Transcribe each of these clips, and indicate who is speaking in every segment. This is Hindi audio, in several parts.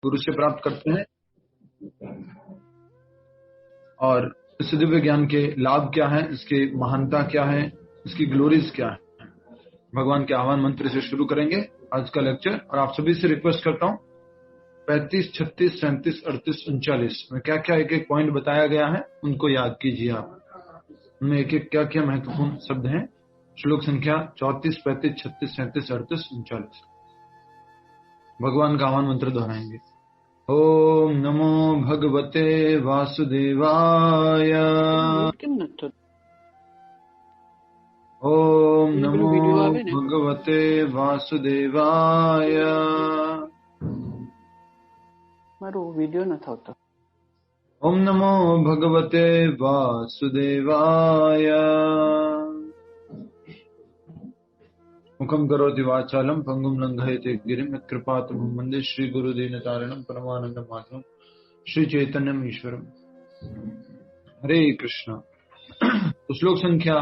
Speaker 1: गुरु से प्राप्त करते हैं। और इस दिव्य ज्ञान के लाभ क्या है, इसकी महानता क्या है, इसकी ग्लोरीज क्या है, भगवान के आह्वान मंत्र से शुरू करेंगे आज का लेक्चर। और आप सभी से रिक्वेस्ट करता हूँ 35, 36, 37, 38, 39 में क्या क्या एक एक पॉइंट बताया गया है उनको याद कीजिए आप। उनमें एक एक क्या क्या महत्वपूर्ण शब्द हैं। श्लोक संख्या 34, 35, 36, 37, 38, 39 भगवान का आह्वान मंत्र दोहराएंगे। ओम नमो भगवते वासुदेवाय। ओम नमो भगवते वासुदेवाय।
Speaker 2: वीडियो न था।
Speaker 1: ओम नमो भगवते वासुदेवाय। मुखं करोति वाचालं पंगुं लंघयते गिरिं यत्कृपातमहं वन्दे श्री गुरुदीनतारिणं परमानंद माधवं श्री चैतन्यम ईश्वरम। हरे कृष्णा। तो श्लोक संख्या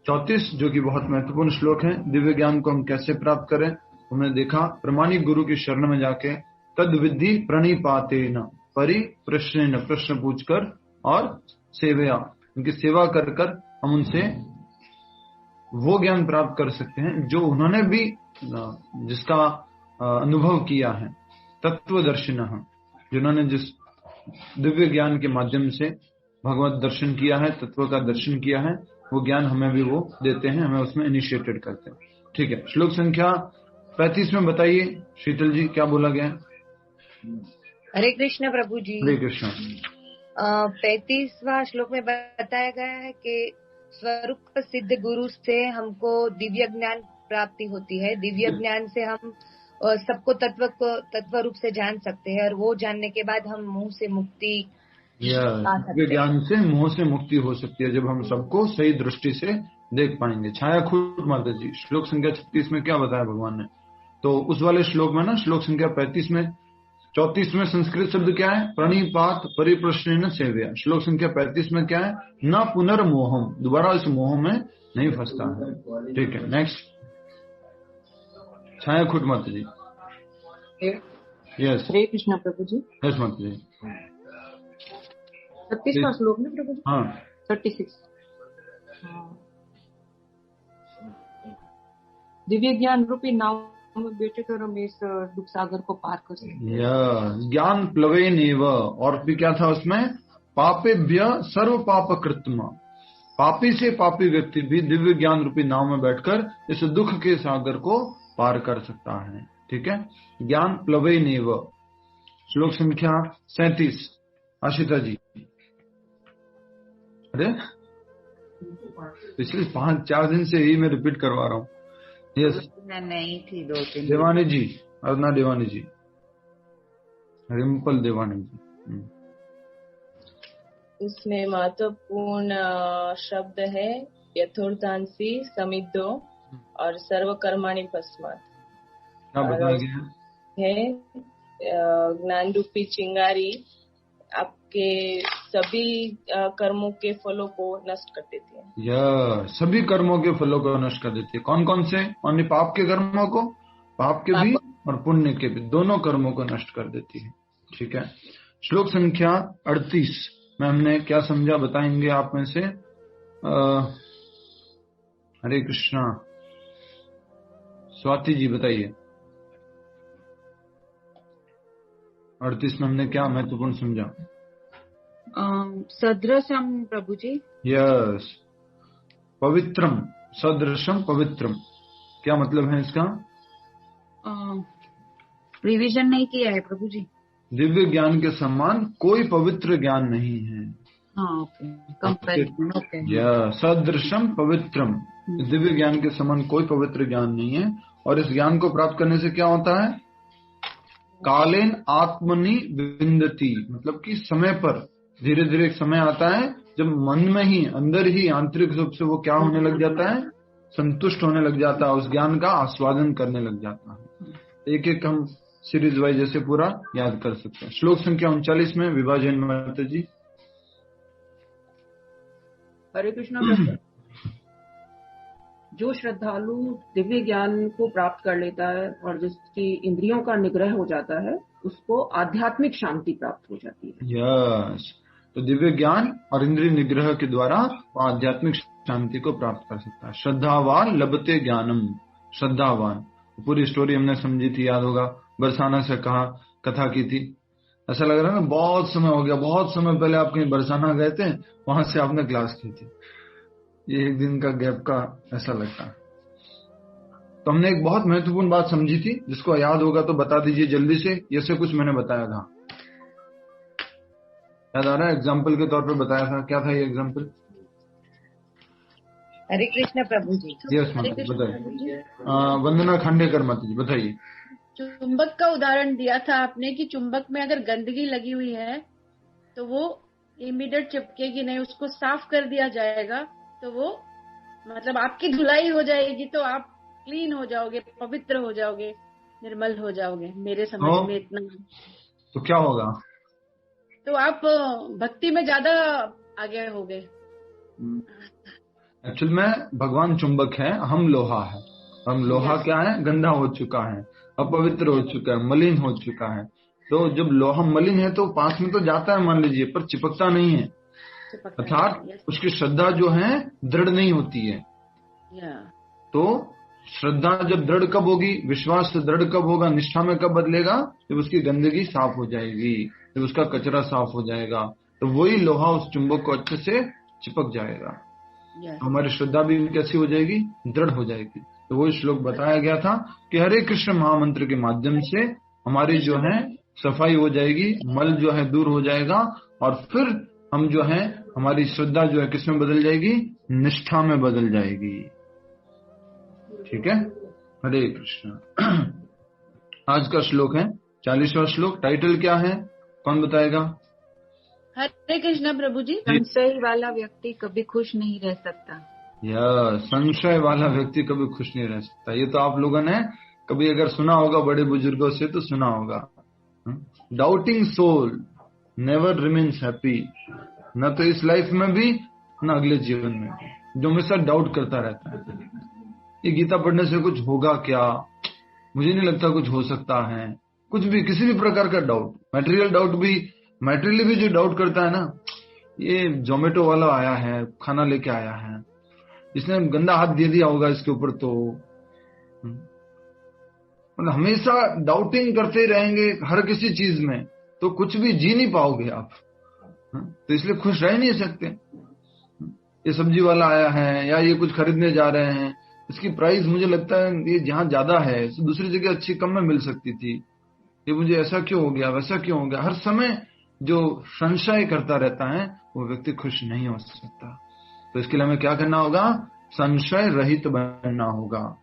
Speaker 1: 34 जो कि बहुत महत्वपूर्ण श्लोक है। दिव्य ज्ञान को हम कैसे प्राप्त करें, हमने देखा प्रामाणिक गुरु की शरण में जाके तद विद्धि प्रणिपातेन परिप्रश्नेन, प्रश्न पूछकर और सेवया, उनकी सेवा कर कर हम उनसे वो ज्ञान प्राप्त कर सकते हैं जो उन्होंने भी जिसका अनुभव किया है। तत्वदर्शिनः, जिन्होंने जिस दिव्य ज्ञान के माध्यम से भगवत दर्शन किया है, तत्व का दर्शन किया है, वो ज्ञान हमें भी वो देते हैं, हमें उसमें इनिशिएटेड करते हैं। ठीक है, श्लोक संख्या 35 में बताइए शीतल जी क्या बोला गया है।
Speaker 3: हरे कृष्ण प्रभु जी।
Speaker 1: हरे कृष्ण।
Speaker 3: 35वां श्लोक में बताया गया है कि स्वरूप सिद्ध गुरु से हमको दिव्य ज्ञान प्राप्ति होती है। दिव्य ज्ञान से हम सबको तत्व रूप से जान सकते हैं और वो जानने के बाद हम मोह से मुक्ति पा सकते हैं।
Speaker 1: ज्ञान से मोह से मुक्ति हो सकती है जब हम सबको सही दृष्टि से देख पाएंगे। छाया खुद माता जी श्लोक संख्या 36 में क्या बताया भगवान ने, तो उस वाले श्लोक में ना श्लोक संख्या 35 में 34 में संस्कृत शब्द क्या है, प्रणिपात परिप्रश्नेन सेव्या। श्लोक संख्या 35 में क्या है, न पुनर्मोहम, दोबारा इस मोह में नहीं फंसता है। ठीक है, नेक्स्ट छाया खुद माता जी। यस,
Speaker 2: हरे कृष्णा प्रभु जी।
Speaker 1: यस माता जी।
Speaker 2: 36वां श्लोक में प्रभु जी।
Speaker 1: हाँ
Speaker 2: 36। दिव्य ज्ञान रूपी नाव में बैठे कर हम इस दुख सागर को पार कर सकते हैं।
Speaker 1: ज्ञान प्लवेनेव, और भी क्या था उसमें, पापेभ्य सर्व पाप कृत्मा, पापी से पापी व्यक्ति भी दिव्य ज्ञान रूपी नाव में बैठकर इस दुख के सागर को पार कर सकता है। ठीक है, ज्ञान प्लवेनेव। श्लोक संख्या 37 आशिता जी। अरे पिछले 5-4 दिन से ही मैं रिपीट करवा रहा हूँ। यस,
Speaker 3: नहीं थी 2-3
Speaker 1: देवानी जी, अरुणा देवानी जी, रिम्पल देवानी जी।
Speaker 4: इसमें महत्वपूर्ण शब्द है यथोर्थांसी समिद्धो और सर्वकर्माणि भस्मात्।
Speaker 1: क्या बताया गया
Speaker 4: है? ज्ञान रूपी चिंगारी आपके सभी कर्मों के फलों को नष्ट कर देती है।
Speaker 1: यह सभी कर्मों के फलों को नष्ट कर देती है। कौन कौन से? अन्य पाप के कर्मों को, पाप के भी और पुण्य के भी, दोनों कर्मों को नष्ट कर देती है। ठीक है, श्लोक संख्या 38 में हमने क्या समझा बताएंगे आप में से। हरे कृष्णा, स्वाति जी बताइए 38 में हमने क्या महत्वपूर्ण समझा।
Speaker 2: सदृशम प्रभु जी।
Speaker 1: यस, पवित्रम, सदृशम पवित्रम, क्या मतलब है इसका?
Speaker 2: रिवीजन नहीं किया है प्रभु जी।
Speaker 1: दिव्य ज्ञान के समान कोई पवित्र ज्ञान नहीं है। सदृशम पवित्रम, दिव्य ज्ञान के समान कोई पवित्र ज्ञान नहीं है। और इस ज्ञान को प्राप्त करने से क्या होता है, कालेन आत्मनि विंदति, मतलब कि समय पर धीरे धीरे एक समय आता है जब मन में ही, अंदर ही आंतरिक रूप से वो क्या होने लग जाता है, संतुष्ट होने लग जाता है, उस ज्ञान का आस्वादन करने लग जाता है। एक एक हम सीरीज वाइज जैसे पूरा याद कर सकते हैं। श्लोक संख्या 39 में विभाजन माता जी।
Speaker 2: हरे कृष्णा। जो श्रद्धालु दिव्य ज्ञान को प्राप्त कर लेता है और जिसकी इंद्रियों का निग्रह हो जाता है, उसको आध्यात्मिक शांति प्राप्त हो जाती है।
Speaker 1: यस, तो दिव्य ज्ञान और इंद्रिय निग्रह के द्वारा वो आध्यात्मिक शांति को प्राप्त कर सकता है। श्रद्धावान लभते ज्ञानम, श्रद्धावान। पूरी स्टोरी हमने समझी थी, याद होगा, बरसाना से कथा की थी। ऐसा लग रहा है ना बहुत समय हो गया, बहुत समय पहले आप कहीं बरसाना गए थे, वहां से आपने क्लास की थी। ये एक दिन का गैप का ऐसा लगता है। तो हमने एक बहुत महत्वपूर्ण बात समझी थी, जिसको याद होगा तो बता दीजिए जल्दी से। ये से कुछ मैंने बताया था, याद आ रहा है? एग्जाम्पल के तौर पे बताया था। क्या था ये एग्जाम्पल?
Speaker 3: हरे कृष्ण प्रभु जी।
Speaker 1: यस माता जी बताइए। वंदना खांडेकर माता जी बताइए।
Speaker 5: चुंबक का उदाहरण दिया था आपने कि चुंबक में अगर गंदगी लगी हुई है तो वो इमीडिएट चिपकेगी नहीं, उसको साफ कर दिया जाएगा तो वो मतलब आपकी धुलाई हो जाएगी, तो आप क्लीन हो जाओगे, पवित्र हो जाओगे, निर्मल हो जाओगे। मेरे समझ में इतना।
Speaker 1: तो क्या होगा?
Speaker 5: तो आप भक्ति में ज्यादा आगे हो गए।
Speaker 1: एक्चुअल में भगवान चुंबक है, हम लोहा है। हम लोहा क्या है? गंदा हो चुका है, अपवित्र हो चुका है, मलिन हो चुका है। तो जब लोहा मलिन है तो पास में तो जाता है मान लीजिए, पर चिपकता नहीं है। अर्थात उसकी श्रद्धा जो है दृढ़ नहीं होती है। तो श्रद्धा जब दृढ़ कब होगी, विश्वास दृढ़ कब होगा, निष्ठा में कब बदलेगा? जब उसकी गंदगी साफ हो जाएगी, जब उसका कचरा साफ हो जाएगा, तो वही लोहा उस चुंबक को अच्छे से चिपक जाएगा। तो हमारी श्रद्धा भी कैसी हो जाएगी? दृढ़ हो जाएगी। तो वही श्लोक बताया गया था कि हरे कृष्ण महामंत्र के माध्यम से हमारी जो है सफाई हो जाएगी, मल जो है दूर हो जाएगा, और फिर हम जो है हमारी श्रद्धा जो है किसमें बदल जाएगी? निष्ठा में बदल जाएगी। ठीक है, हरे कृष्ण। आज का श्लोक है 40वां श्लोक। टाइटल क्या है, कौन बताएगा?
Speaker 5: हरे कृष्ण प्रभु जी।
Speaker 2: संशय वाला व्यक्ति कभी खुश नहीं रह सकता।
Speaker 1: संशय वाला व्यक्ति कभी खुश नहीं रह सकता। ये तो आप लोगों ने कभी अगर सुना होगा, बड़े बुजुर्गों से तो सुना होगा। Doubting soul never remains happy. न तो इस लाइफ में भी, न अगले जीवन में भी, जो हमेशा डाउट करता रहता है। ये गीता पढ़ने से कुछ होगा क्या? मुझे नहीं लगता कुछ हो सकता है। कुछ भी, किसी भी प्रकार का डाउट, मटेरियल डाउट भी, मैटेरियली भी जो डाउट करता है ना, ये जोमेटो वाला आया है, खाना लेके आया है, इसने गंदा हाथ दे दिया होगा इसके ऊपर, तो मतलब हमेशा डाउटिंग करते रहेंगे हर किसी चीज में, तो कुछ भी जी नहीं पाओगे आप। तो इसलिए खुश रह नहीं सकते। ये सब्जी वाला आया है या ये कुछ खरीदने जा रहे हैं, इसकी प्राइस मुझे लगता है ये जहां ज्यादा है, दूसरी जगह अच्छी कम में मिल सकती थी, ये मुझे ऐसा क्यों हो गया, वैसा क्यों हो गया। हर समय जो संशय करता रहता है वो व्यक्ति खुश नहीं हो सकता। तो इसके लिए हमें क्या करना होगा? संशय रहित बनना होगा।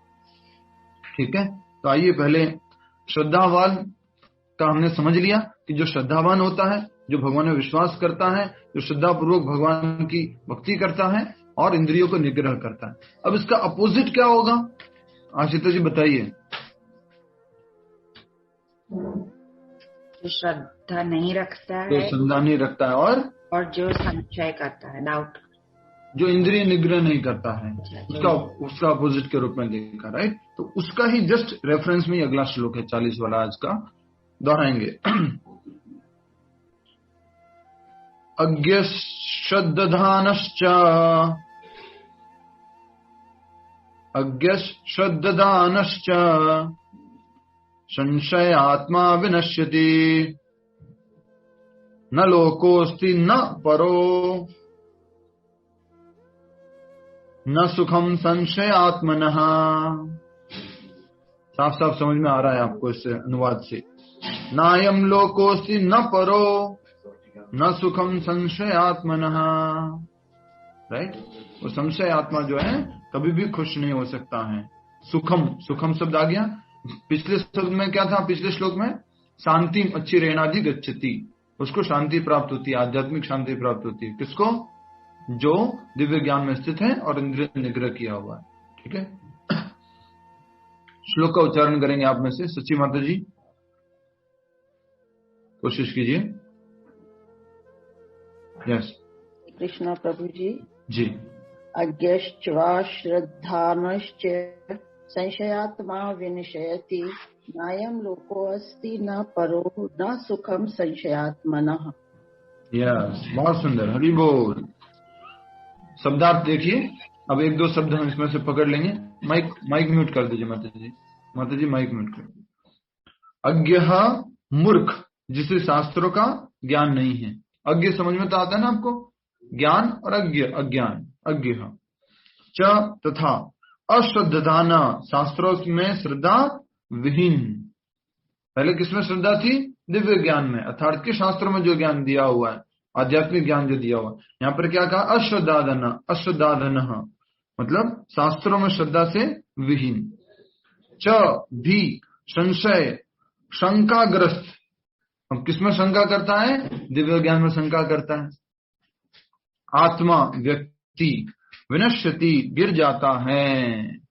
Speaker 1: ठीक है, तो आइए पहले श्रद्धावान का हमने समझ लिया कि जो श्रद्धावान होता है, जो भगवान में विश्वास करता है, जो श्रद्धा पूर्वक भगवान की भक्ति करता है और इंद्रियों को निग्रह करता है। अब इसका अपोजिट क्या होगा? आशिता जी बताइए।
Speaker 6: जो श्रद्धा नहीं रखता है,
Speaker 1: जो श्रद्धा नहीं रखता है, और
Speaker 6: जो संशय करता है, डाउट,
Speaker 1: जो इंद्रिय निग्रह नहीं करता है, उसका अपोजिट के रूप में देखा। राइट, तो उसका ही जस्ट रेफरेंस में अगला श्लोक है 40 वाला, आज का दोहराएंगे। अज्ञश्रद्धानश्च संशय आत्मा विनश्यति, न लोकोस्ति न परो, न सुखम संशय आत्मनः। साफ साफ समझ में आ रहा है आपको इस अनुवाद से? नायम लोकोस्ति न परो न सुखम संशय आत्मनः। राइट, वो संशय आत्मा जो है कभी भी खुश नहीं हो सकता है। सुखम, सुखम शब्द आ गया। पिछले शब्द में क्या था? पिछले श्लोक में शांति अच्छी रेणादि गच्छति, उसको शांति प्राप्त होती है, आध्यात्मिक शांति प्राप्त होती है। किसको? जो दिव्य ज्ञान में स्थित है और इंद्रिय निग्रह किया हुआ है। ठीक है, श्लोक का उच्चारण करेंगे आप में से। सच्ची माता जी कोशिश कीजिए। यस
Speaker 6: कृष्ण प्रभु जी।
Speaker 5: अज्ञश्च वा श्रद्धानश्च संशयात्मा विनश्यति,
Speaker 6: नायम लोको अस्ति न परो न सुखम संशयात्मनः।
Speaker 1: यस, बहुत सुंदर, हरि बोल। शब्दार्थ देखिए। अब एक दो शब्द हम इसमें से पकड़ लेंगे। माइक म्यूट कर दीजिए माता जी। माता जी माइक म्यूट कर दीजिए। अज्ञः मूर्ख, जिसे शास्त्रों का ज्ञान नहीं है। अज्ञ समझ में तो आता है ना आपको, ज्ञान और अज्ञ, अज्ञान, अज्ञ। च तथा अश्रद्धाना, शास्त्रों में श्रद्धा विहीन। पहले किसमें श्रद्धा थी? दिव्य ज्ञान में, अर्थात के शास्त्रों में जो ज्ञान दिया हुआ है, आध्यात्मिक ज्ञान जो दिया हुआ है। यहाँ पर क्या कहा? अश्रद्धाधन, अश्रद्धाधन मतलब शास्त्रों में श्रद्धा से विहीन। च भी संशय, शंकाग्रस्त। अब किसमें शंका करता है? दिव्य ज्ञान में शंका करता है। आत्मा, व्यक्ति, विनश्यति, गिर जाता है।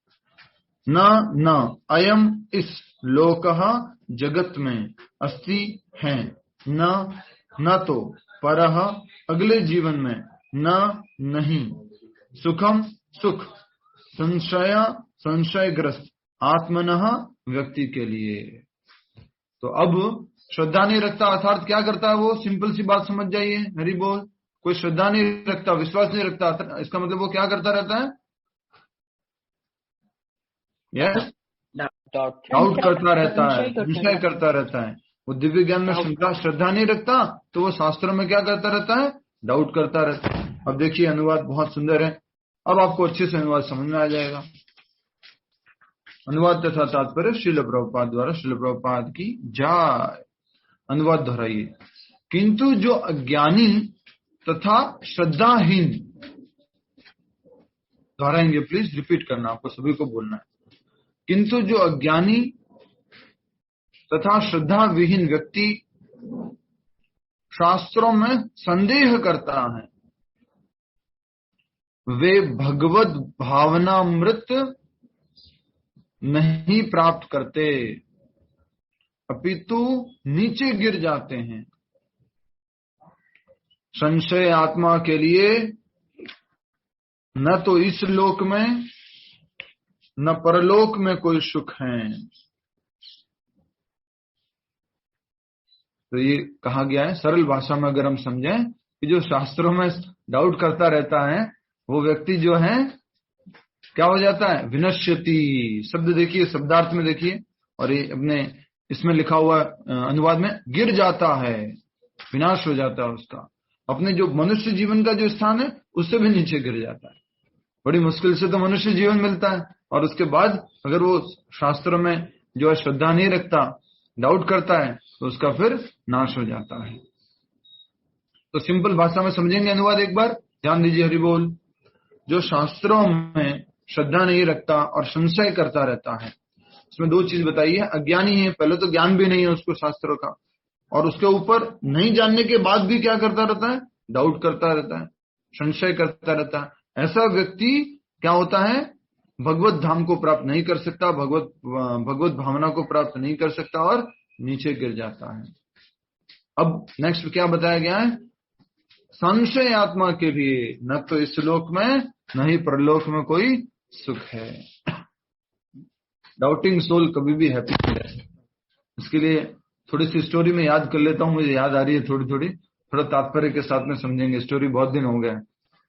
Speaker 1: न अयम, इस, लोकः, जगत में, अस्ति, है, न तो, परः, अगले जीवन में, न, नहीं, सुखम, सुख, संशय, संशयग्रस्त, आत्मनः, व्यक्ति के लिए। तो अब श्रद्धा नहीं रखता अर्थात क्या करता है वो? सिंपल सी बात समझ जाइए, हरि बोल। कोई श्रद्धा नहीं रखता, विश्वास नहीं रखता, इसका मतलब वो क्या करता रहता है? यस, डाउट करता रहता है, संशय करता रहता है। वो दिव्य ज्ञान में श्रद्धा नहीं रखता, तो वो शास्त्रों में क्या करता रहता है? डाउट करता रहता है। अब देखिए अनुवाद बहुत सुंदर है। अब आपको अच्छे से अनुवाद समझ में आ जाएगा। अनुवाद तथा तात्पर्य श्रील प्रभुपाद द्वारा। श्रील प्रभुपाद की जय। अनुवाद दोहराइए। किंतु जो अज्ञानी तथा श्रद्धाहीन, दोहराएंगे प्लीज, रिपीट करना, आपको सभी को बोलना है। किंतु जो अज्ञानी तथा श्रद्धा विहीन व्यक्ति शास्त्रों में संदेह करता है, वे भगवत भावनामृत नहीं प्राप्त करते, अपितु नीचे गिर जाते हैं। संशय आत्मा के लिए न तो इस लोक में न परलोक में कोई सुख है। तो ये कहा गया है सरल भाषा में, अगर हम समझें कि जो शास्त्रों में डाउट करता रहता है वो व्यक्ति जो है क्या हो जाता है? विनश्यति। शब्द देखिए, शब्दार्थ में देखिए, और ये अपने इसमें लिखा हुआ अनुवाद में गिर जाता है, विनाश हो जाता है उसका। अपने जो मनुष्य जीवन का जो स्थान है उससे भी नीचे गिर जाता है। बड़ी मुश्किल से तो मनुष्य जीवन मिलता है, और उसके बाद अगर वो शास्त्रों में जो है श्रद्धा नहीं रखता, डाउट करता है, तो उसका फिर नाश हो जाता है। तो सिंपल भाषा में समझेंगे अनुवाद एक बार, ध्यान दीजिए, हरि बोल। जो शास्त्रों में श्रद्धा नहीं रखता और संशय करता रहता है, इसमें दो चीज बताई है। अज्ञानी है, पहले तो ज्ञान भी नहीं है उसको शास्त्रों का, और उसके ऊपर नहीं जानने के बाद भी क्या करता रहता है? डाउट करता रहता है, संशय करता रहता है। ऐसा व्यक्ति क्या होता है? भगवत धाम को प्राप्त नहीं कर सकता, भगवत भावना को प्राप्त नहीं कर सकता और नीचे गिर जाता है। अब नेक्स्ट क्या बताया गया है? संशय आत्मा के लिए न तो इस लोक में न ही परलोक में कोई सुख है। डाउटिंग सोल कभी भी हैप्पी नहीं रह सकता। इसके लिए थोड़ी सी स्टोरी में याद कर लेता हूँ, मुझे याद आ रही है थोड़ा तात्पर्य के साथ में समझेंगे। स्टोरी बहुत दिन हो गया,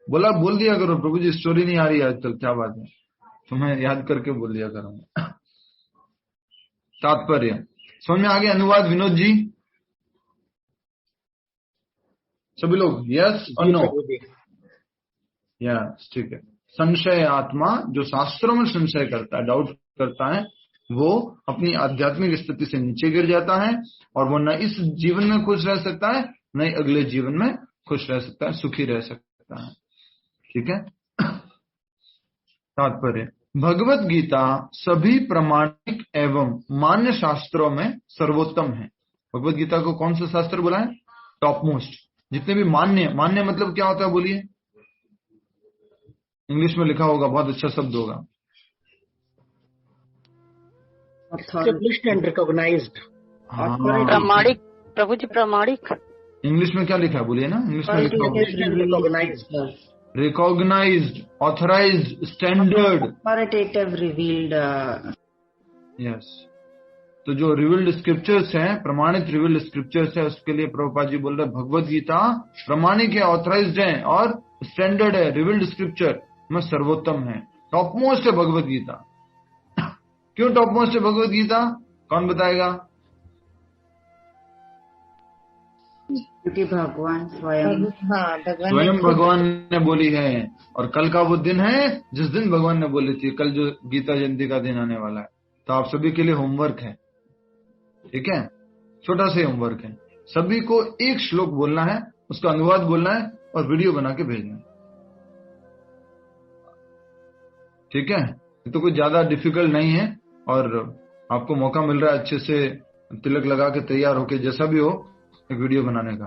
Speaker 1: बोल दिया करो प्रभु जी स्टोरी नहीं आ रही आजकल, क्या बात है, तो मैं याद करके बोल दिया करूंगा। तात्पर्य समझ में आ गया? अनुवाद विनोद जी, सभी लोग यस और नो? यस, ठीक है। संशय आत्मा जो शास्त्रों में संशय करता है, डाउट करता है, वो अपनी आध्यात्मिक स्थिति से नीचे गिर जाता है, और वो न इस जीवन में खुश रह सकता है न ही अगले जीवन में खुश रह सकता है, सुखी रह सकता है। ठीक है। तात्पर्य, भगवत गीता सभी प्रमाणिक एवं मान्य शास्त्रों में सर्वोत्तम है। भगवत गीता को कौन सा शास्त्र बोला है? Top most. जितने भी मान्य मतलब क्या होता है बोलिए? इंग्लिश में लिखा होगा, बहुत अच्छा शब्द होगा।
Speaker 7: रिकॉग्नाइज्ड,
Speaker 8: प्रमाणिक। प्रभु जी प्रमाणिक
Speaker 1: इंग्लिश में क्या लिखा है बोलिए ना? इंग्लिश में लिखा होगा recognised, authorised, standard,
Speaker 6: authoritative, revealed.
Speaker 1: Yes. तो जो रिवील्ड स्क्रिप्चर्स हैं, प्रमाणित रिवील्ड स्क्रिप्चर्स है, उसके लिए प्रभुपाद जी बोल रहे हैं भगवत गीता प्रमाणिक है, ऑथराइज्ड है और स्टैंडर्ड है, रिवील्ड स्क्रिप्चर में सर्वोत्तम है, टॉप मोस्ट है भगवत गीता। क्यों टॉप मोस्ट है भगवत गीता, कौन बताएगा?
Speaker 6: क्योंकि भगवान स्वयं
Speaker 1: स्वयं भगवान ने बोली है, और कल का वो दिन है जिस दिन भगवान ने बोली थी, कल जो गीता जयंती का दिन आने वाला है। तो आप सभी के लिए होमवर्क है, ठीक है, छोटा सा होमवर्क है, सभी को एक श्लोक बोलना है, उसका अनुवाद बोलना है और वीडियो बना के भेजना है, ठीक है। तो कुछ ज्यादा डिफिकल्ट नहीं है, और आपको मौका मिल रहा है अच्छे से तिलक लगा के तैयार होके, जैसा भी हो, एक वीडियो बनाने का।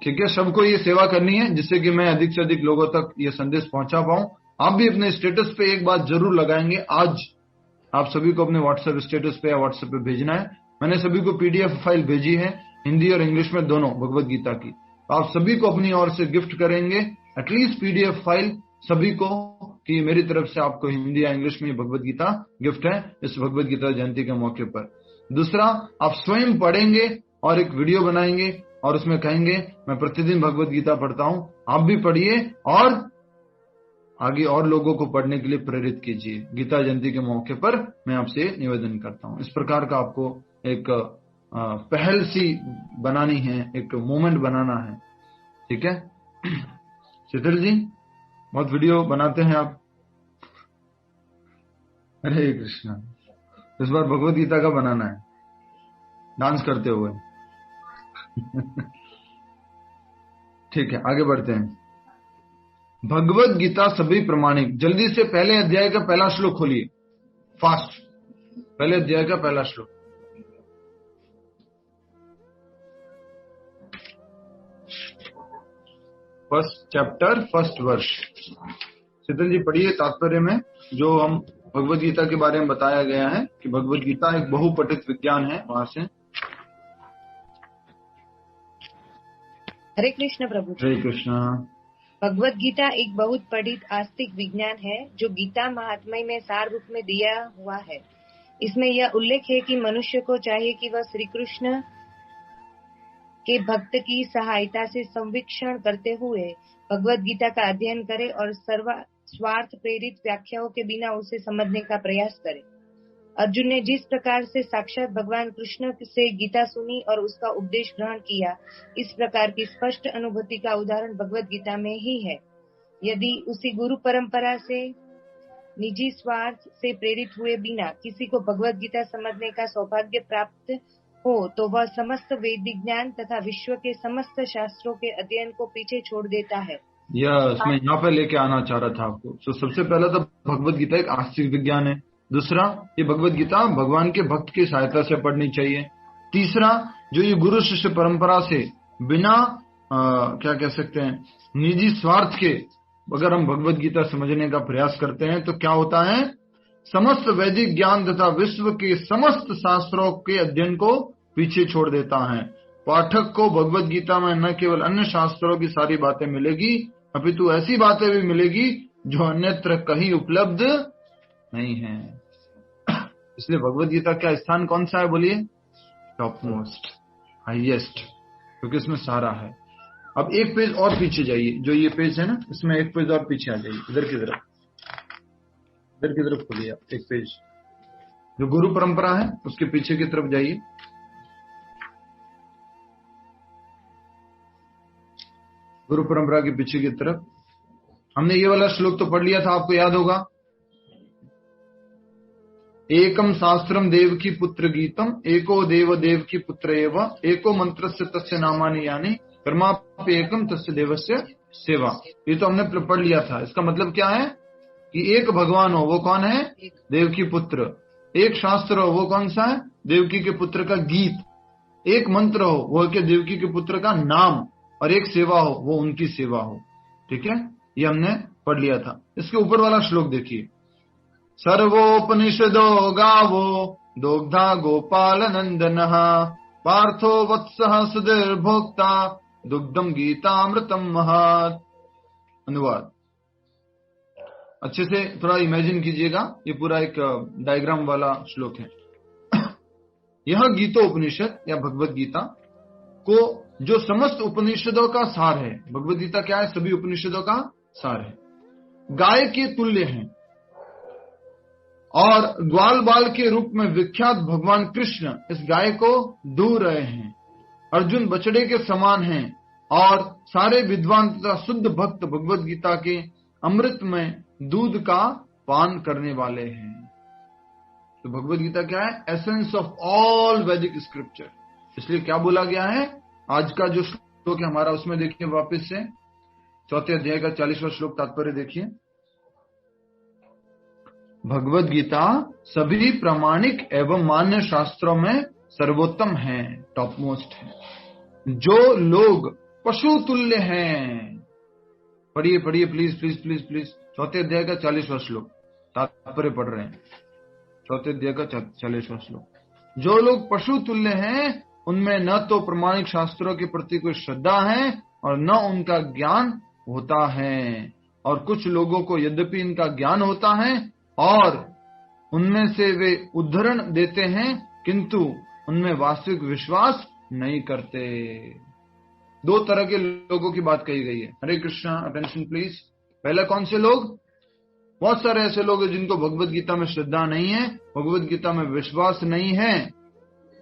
Speaker 1: ठीक है, सबको ये सेवा करनी है जिससे कि मैं अधिक से अधिक लोगों तक ये संदेश पहुंचा पाऊं। आप भी अपने स्टेटस पे एक बात जरूर लगाएंगे, आज आप सभी को अपने व्हाट्सएप स्टेटस पे या व्हाट्सएप पे भेजना है। मैंने सभी को पीडीएफ फाइल भेजी है, हिंदी और इंग्लिश में दोनों, भगवत गीता की। तो आप सभी को अपनी ओर से गिफ्ट करेंगे एटलीस्ट पीडीएफ फाइल सभी को, कि मेरी तरफ से आपको हिंदी या इंग्लिश में भगवत गीता गिफ्ट है इस भगवत गीता जयंती के मौके पर। दूसरा, आप स्वयं पढ़ेंगे और एक वीडियो बनाएंगे और उसमें कहेंगे मैं प्रतिदिन भगवत गीता पढ़ता हूं, आप भी पढ़िए और आगे और लोगों को पढ़ने के लिए प्रेरित कीजिए। गीता जयंती के मौके पर मैं आपसे निवेदन करता हूं। इस प्रकार का आपको एक पहल सी बनानी है, एक मोमेंट बनाना है, ठीक है। शीतल जी, बहुत वीडियो बनाते हैं आप। हरे कृष्णा। इस बार भगवत गीता का बनाना है, डांस करते हुए। ठीक है, आगे बढ़ते हैं। भगवत गीता सभी प्रमाणिक। जल्दी से पहले अध्याय का पहला श्लोक खोलिए, फास्ट, पहले अध्याय का पहला श्लोक। फर्स्ट चैप्टर, फर्स्ट वर्ष। शीतल जी पढ़िए तात्पर्य में, जो हम भगवत गीता के बारे में बताया गया है कि भगवत गीता एक बहुपठित विज्ञान है, वहां से।
Speaker 3: हरे कृष्ण प्रभु।
Speaker 1: हरे कृष्ण।
Speaker 3: भगवत गीता एक बहुत पठित आस्तिक विज्ञान है जो गीता महात्म्य में सार रूप में दिया हुआ है। इसमें यह उल्लेख है कि मनुष्य को चाहिए कि वह श्री कृष्ण के भक्त की सहायता से संवीक्षण करते हुए भगवत गीता का अध्ययन करे और स्वार्थ प्रेरित व्याख्याओं के बिना उसे समझने का प्रयास करे। अर्जुन ने जिस प्रकार से साक्षात भगवान कृष्ण से गीता सुनी और उसका उपदेश ग्रहण किया, इस प्रकार की स्पष्ट अनुभूति का उदाहरण भगवत गीता में ही है। यदि उसी गुरु परंपरा से निजी स्वार्थ से प्रेरित हुए बिना किसी को भगवत गीता समझने का सौभाग्य प्राप्त हो, तो वह समस्त वैदिक ज्ञान तथा विश्व के समस्त शास्त्रों के अध्ययन को पीछे छोड़ देता है।
Speaker 1: मैं यहाँ पे लेके आना चाह रहा था आपको। तो सबसे पहला तो भगवत गीता एक आस्तिक विज्ञान है। दूसरा, ये भगवत गीता भगवान के भक्त की सहायता से पढ़नी चाहिए। तीसरा, जो ये गुरु शिष्य परंपरा से बिना क्या कह सकते हैं, निजी स्वार्थ के अगर हम भगवत गीता समझने का प्रयास करते हैं तो क्या होता है, समस्त वैदिक ज्ञान तथा विश्व के समस्त शास्त्रों के अध्ययन को पीछे छोड़ देता है। पाठक को भगवत गीता में न केवल अन्य शास्त्रों की सारी बातें मिलेगी, अपितु ऐसी बातें भी मिलेगी जो अन्यत्र कहीं उपलब्ध नहीं है। इसलिए भगवत गीता का स्थान कौन सा है, बोलिए? टॉप मोस्ट, हाईएस्ट, क्योंकि इसमें सारा है। अब एक पेज और पीछे जाइए, जो ये पेज है ना, इसमें एक पेज और पीछे आ जाइए, इधर की तरफ खोलिए आप एक पेज, जो गुरु परंपरा है उसके पीछे की तरफ जाइए। गुरु परंपरा के पीछे की तरफ हमने ये वाला श्लोक तो पढ़ लिया था, आपको याद होगा। एकम शास्त्रम देव की पुत्र गीतम, एको देव देव की पुत्र एव, एको मंत्रस्य तस्य नामानि यानि, कर्मापि एकम तस्य देवस्य सेवा। ये तो हमने पढ़ लिया था। इसका मतलब क्या है कि एक भगवान हो, वो कौन है? देव की पुत्र। एक शास्त्र हो, वो कौन सा है? देवकी के पुत्र का गीत। एक मंत्र हो, वो के देवकी के पुत्र का नाम, और एक सेवा हो, वो उनकी सेवा हो। ठीक है, ये हमने पढ़ लिया था। इसके ऊपर वाला श्लोक देखिए, सर्वोपनिषदो गावो दोग्धा गोपाल नंदनः, पार्थो वत्सः सुधीर्भोक्ता दुग्धम गीतामृतम महत्। अनुवाद, अच्छे से थोड़ा इमेजिन कीजिएगा, ये पूरा एक डायग्राम वाला श्लोक है। यह गीतोपनिषद या भगवत गीता को जो समस्त उपनिषदों का सार है, भगवत गीता क्या है? सभी उपनिषदों का सार है, गाय के तुल्य है और ग्वाल बाल के रूप में विख्यात भगवान कृष्ण इस गाय को दूह रहे हैं। अर्जुन बछड़े के समान हैं और सारे विद्वान तथा शुद्ध भक्त भगवत गीता के अमृत में दूध का पान करने वाले हैं। तो भगवत गीता क्या है? एसेंस ऑफ ऑल वैदिक स्क्रिप्चर। इसलिए क्या बोला गया है? आज का जो श्लोक है हमारा, उसमें देखिए वापस से 4 अध्याय का 40वां श्लोक तात्पर्य देखिए। भगवत गीता सभी प्रामाणिक एवं मान्य शास्त्रों में सर्वोत्तम है, टॉप मोस्ट है। जो लोग पशु तुल्य हैं, पढ़िए पढ़िए प्लीज प्लीज प्लीज प्लीज, 4 अध्याय का 40वां श्लोक तात्पर्य पढ़ रहे हैं, 4 अध्याय का 40वां श्लोक। जो लोग पशु तुल्य हैं उनमें न तो प्रामाणिक शास्त्रों के प्रति कोई श्रद्धा है और न उनका ज्ञान होता है, और कुछ लोगों को यद्यपि इनका ज्ञान होता है और उनमें से वे उद्धरण देते हैं, किंतु उनमें वास्तविक विश्वास नहीं करते। 2 तरह के लोगों की बात कही गई है। हरे कृष्णा, अटेंशन प्लीज। पहला कौन से लोग? बहुत सारे ऐसे लोग हैं जिनको भगवत गीता में श्रद्धा नहीं है, भगवत गीता में विश्वास नहीं है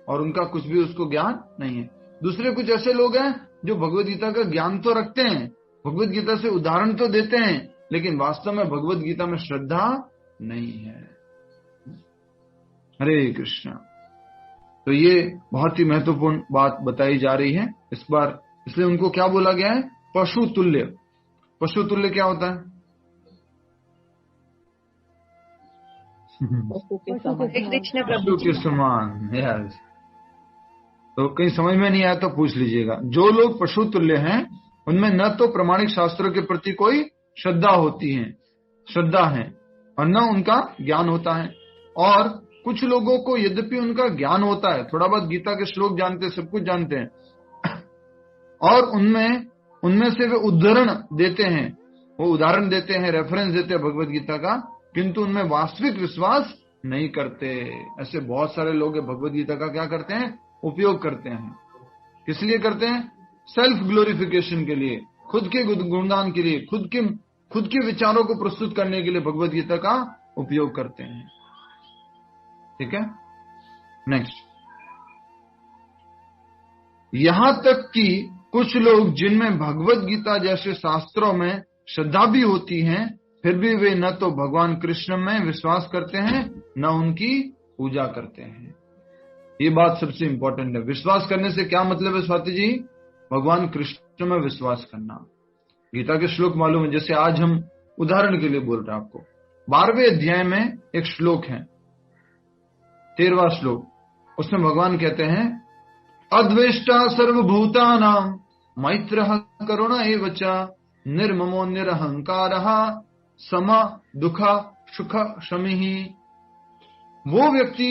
Speaker 1: और उनका कुछ भी उसको ज्ञान नहीं है। दूसरे कुछ ऐसे लोग हैं जो भगवत गीता का ज्ञान तो रखते हैं, भगवत गीता से उदाहरण तो देते हैं, लेकिन वास्तव में भगवत गीता में श्रद्धा नहीं है। हरे कृष्णा। तो ये बहुत ही महत्वपूर्ण बात बताई जा रही है इस बार, इसलिए उनको क्या बोला गया है? पशु तुल्य। पशु तुल्य क्या होता है? पशु के समान। यस। तो कहीं समझ में नहीं आया तो पूछ लीजिएगा। जो लोग पशु तुल्य हैं उनमें न तो प्रामाणिक शास्त्रों के प्रति कोई श्रद्धा है और न उनका ज्ञान होता है, और कुछ लोगों को यद्यपि उनका ज्ञान होता है, थोड़ा बहुत गीता के श्लोक जानते हैं, सब कुछ जानते हैं, और उनमें से वे उद्धरण देते हैं, वो उदाहरण देते हैं, रेफरेंस देते हैं भगवत गीता का, किंतु उनमें वास्तविक विश्वास नहीं करते। ऐसे बहुत सारे लोग भगवत गीता का क्या करते हैं? उपयोग करते हैं। किस लिए करते हैं? सेल्फ ग्लोरिफिकेशन के लिए, खुद के गुणगान के लिए, खुद के विचारों को प्रस्तुत करने के लिए भगवत गीता का उपयोग करते हैं। ठीक है, नेक्स्ट। यहां तक कि कुछ लोग जिनमें भगवत गीता जैसे शास्त्रों में श्रद्धा भी होती है, फिर भी वे न तो भगवान कृष्ण में विश्वास करते हैं न उनकी पूजा करते हैं। ये बात सबसे इंपॉर्टेंट है। विश्वास करने से क्या मतलब है स्वाति जी? भगवान कृष्ण में विश्वास करना। गीता के श्लोक मालूम है, जैसे आज हम उदाहरण के लिए बोल रहे हैं आपको। 12वें अध्याय में एक श्लोक है, 13वां श्लोक। उसमें भगवान कहते हैं, अद्वेष्टा सर्वभूतानां मैत्रः करुण एव च निर्ममो निरहंकारः सम दुख सुख शमिः। वो व्यक्ति,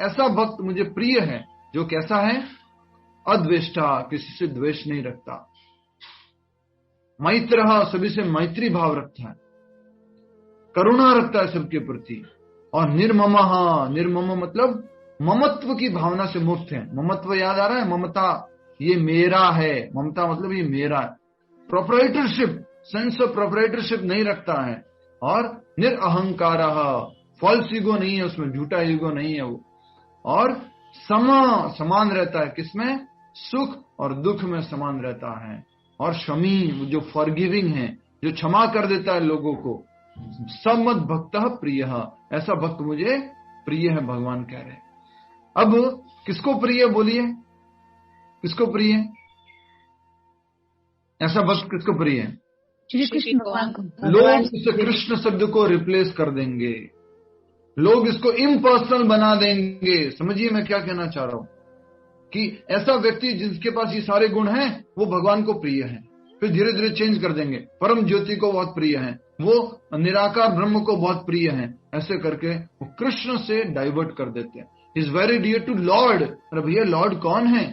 Speaker 1: ऐसा भक्त मुझे प्रिय है जो कैसा है? अद्वेष्टा, किसी से द्वेष नहीं रखता, मैत्रः, सभी से मैत्री भाव रखता है, करुणा रखता है सबके प्रति, और निर्ममः, निर्मम मतलब ममत्व की भावना से मुक्त है। ममत्व याद आ रहा है? ममता, ये मेरा है, ममता मतलब ये मेरा है। प्रोप्राइटरशिप, सेंस ऑफ प्रोप्राइटरशिप नहीं रखता है, और निरअहंकारः, फॉल्स ईगो नहीं है उसमें, झूठा ईगो नहीं है वो, और समान रहता है। किसमें? सुख और दुख में समान रहता है। और शमी, जो फॉरगिविंग है, जो क्षमा कर देता है लोगों को। समद भक्तः प्रियः, ऐसा भक्त मुझे प्रिय है, भगवान कह रहे। अब किसको प्रिय बोलिए? किसको प्रिय? ऐसा भक्त किसको प्रिय है?
Speaker 8: श्री कृष्ण भगवान को।
Speaker 1: लोग इस कृष्ण शब्द को रिप्लेस कर देंगे, लोग इसको इम्पर्सनल बना देंगे। समझिए मैं क्या कहना चाह रहा हूं, कि ऐसा व्यक्ति जिसके पास ये सारे गुण हैं वो भगवान को प्रिय है, फिर धीरे धीरे चेंज कर देंगे, परम ज्योति को बहुत प्रिय है, वो निराकार ब्रह्म को बहुत प्रिय है, ऐसे करके वो कृष्ण से डाइवर्ट कर देते हैं। Is very dear to lord. अरे भैया, लॉर्ड कौन है?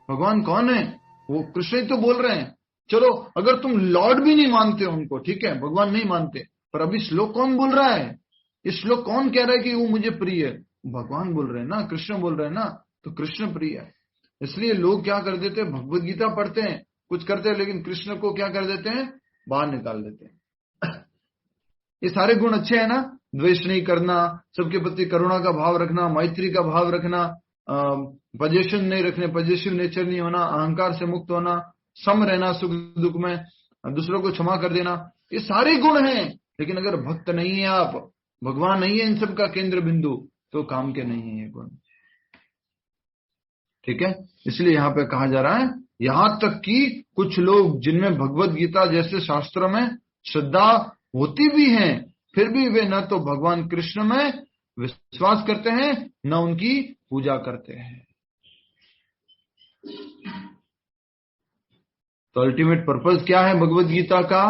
Speaker 1: भगवान कौन है? वो कृष्ण ही तो बोल रहे हैं। चलो, अगर तुम लॉर्ड भी नहीं मानते उनको, ठीक है, भगवान नहीं मानते, पर अभी श्लोक कौन बोल रहा है? ये श्लोक कौन कह रहा है कि वो मुझे प्रिय है? भगवान बोल रहे हैं ना, कृष्ण बोल रहे हैं ना, तो कृष्ण प्रिय है। इसलिए लोग क्या कर देते हैं, भगवत गीता पढ़ते हैं, कुछ करते हैं, लेकिन कृष्ण को क्या कर देते हैं, बाहर निकाल देते हैं। ये सारे गुण अच्छे हैं ना, द्वेष नहीं करना, सबके प्रति करुणा का भाव रखना, मैत्री का भाव रखना, पजेशन नहीं रखने, पजेसिव नेचर नहीं होना, अहंकार से मुक्त होना, सम रहना सुख दुख में, दूसरों को क्षमा कर देना, ये सारे गुण हैं। लेकिन अगर भक्त नहीं है आप, भगवान नहीं है इन सब का केंद्र बिंदु, तो काम के नहीं है ये गुण। ठीक है, इसलिए यहाँ पे कहा जा रहा है, यहां तक कि कुछ लोग जिनमें भगवत गीता जैसे शास्त्रों में श्रद्धा होती भी है, फिर भी वे न तो भगवान कृष्ण में विश्वास करते हैं, न उनकी पूजा करते हैं। तो अल्टीमेट पर्पस क्या है भगवत गीता का?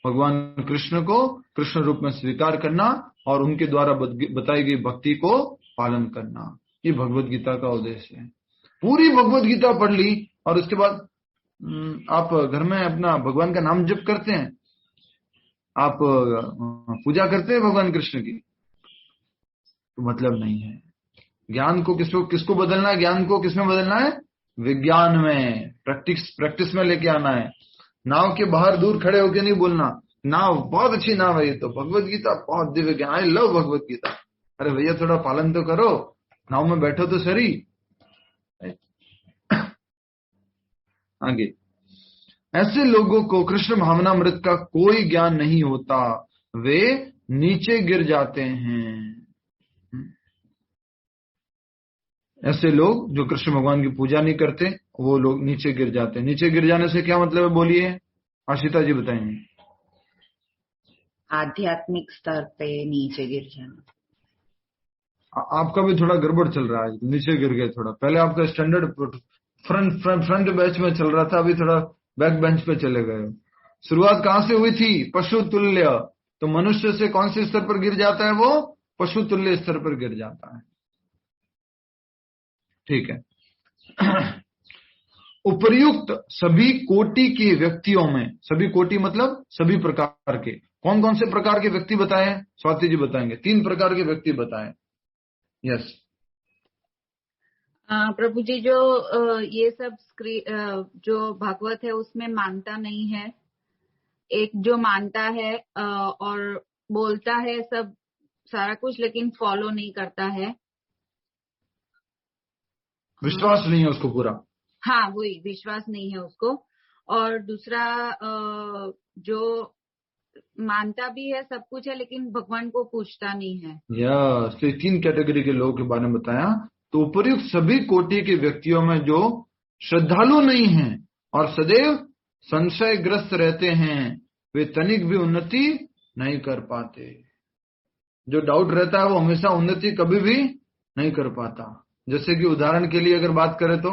Speaker 1: भगवान कृष्ण को कृष्ण रूप में स्वीकार करना और उनके द्वारा बताई गई भक्ति को पालन करना, ये भगवत गीता का उद्देश्य है। पूरी भगवत गीता पढ़ ली और उसके बाद आप घर में अपना भगवान का नाम जप करते हैं, आप पूजा करते हैं भगवान कृष्ण की, तो मतलब नहीं है। ज्ञान को किसको बदलना है? ज्ञान को किसमें बदलना है? विज्ञान में, प्रैक्टिस में लेके आना है। नाव के बाहर दूर खड़े होके नहीं बोलना, नाव बहुत अच्छी नाव है ये तो, भगवत गीता बहुत दिव्य ज्ञान, आई लव भगवत गीता। अरे भैया थोड़ा पालन तो करो, नाव में बैठो तो सही। आगे, ऐसे लोगों को कृष्ण भावनामृत का कोई ज्ञान नहीं होता, वे नीचे गिर जाते हैं। ऐसे लोग जो कृष्ण भगवान की पूजा नहीं करते, वो लोग नीचे गिर जाते हैं। नीचे गिर जाने से क्या मतलब है, बोलिए आशिता जी बताएंगे।
Speaker 6: आध्यात्मिक स्तर पे नीचे गिर जाना।
Speaker 1: आपका भी थोड़ा गड़बड़ चल रहा है, नीचे गिर गए थोड़ा। पहले आपका स्टैंडर्ड फ्रंट बेंच में चल रहा था, अभी थोड़ा बैक बेंच पे चले गए। शुरुआत कहां से हुई थी? पशु तुल्य। तो मनुष्य से कौन से स्तर पर गिर जाता है? वो पशु तुल्य स्तर पर गिर जाता है। ठीक है। उपर्युक्त सभी कोटि के व्यक्तियों में, सभी कोटि मतलब सभी प्रकार के, कौन कौन से प्रकार के व्यक्ति बताए? स्वाति जी बताएंगे। 3 प्रकार के व्यक्ति बताए। यस
Speaker 8: प्रभु जी, जो ये सब जो भागवत है उसमें मानता नहीं है, एक जो मानता है और बोलता है सब सारा कुछ, लेकिन फॉलो नहीं करता है,
Speaker 1: विश्वास नहीं है उसको पूरा।
Speaker 8: हाँ, वही विश्वास नहीं है उसको। और दूसरा जो मानता भी है सब कुछ है, लेकिन भगवान को पूछता नहीं है।
Speaker 1: यस, तो 3 कैटेगरी के लोगों के बारे में बताया। तो उपर्युक्त सभी कोटि के व्यक्तियों में जो श्रद्धालु नहीं हैं और सदैव संशयग्रस्त रहते हैं, वे तनिक भी उन्नति नहीं कर पाते। जो डाउट रहता है वो हमेशा उन्नति कभी भी नहीं कर पाता। जैसे कि उदाहरण के लिए अगर बात करें तो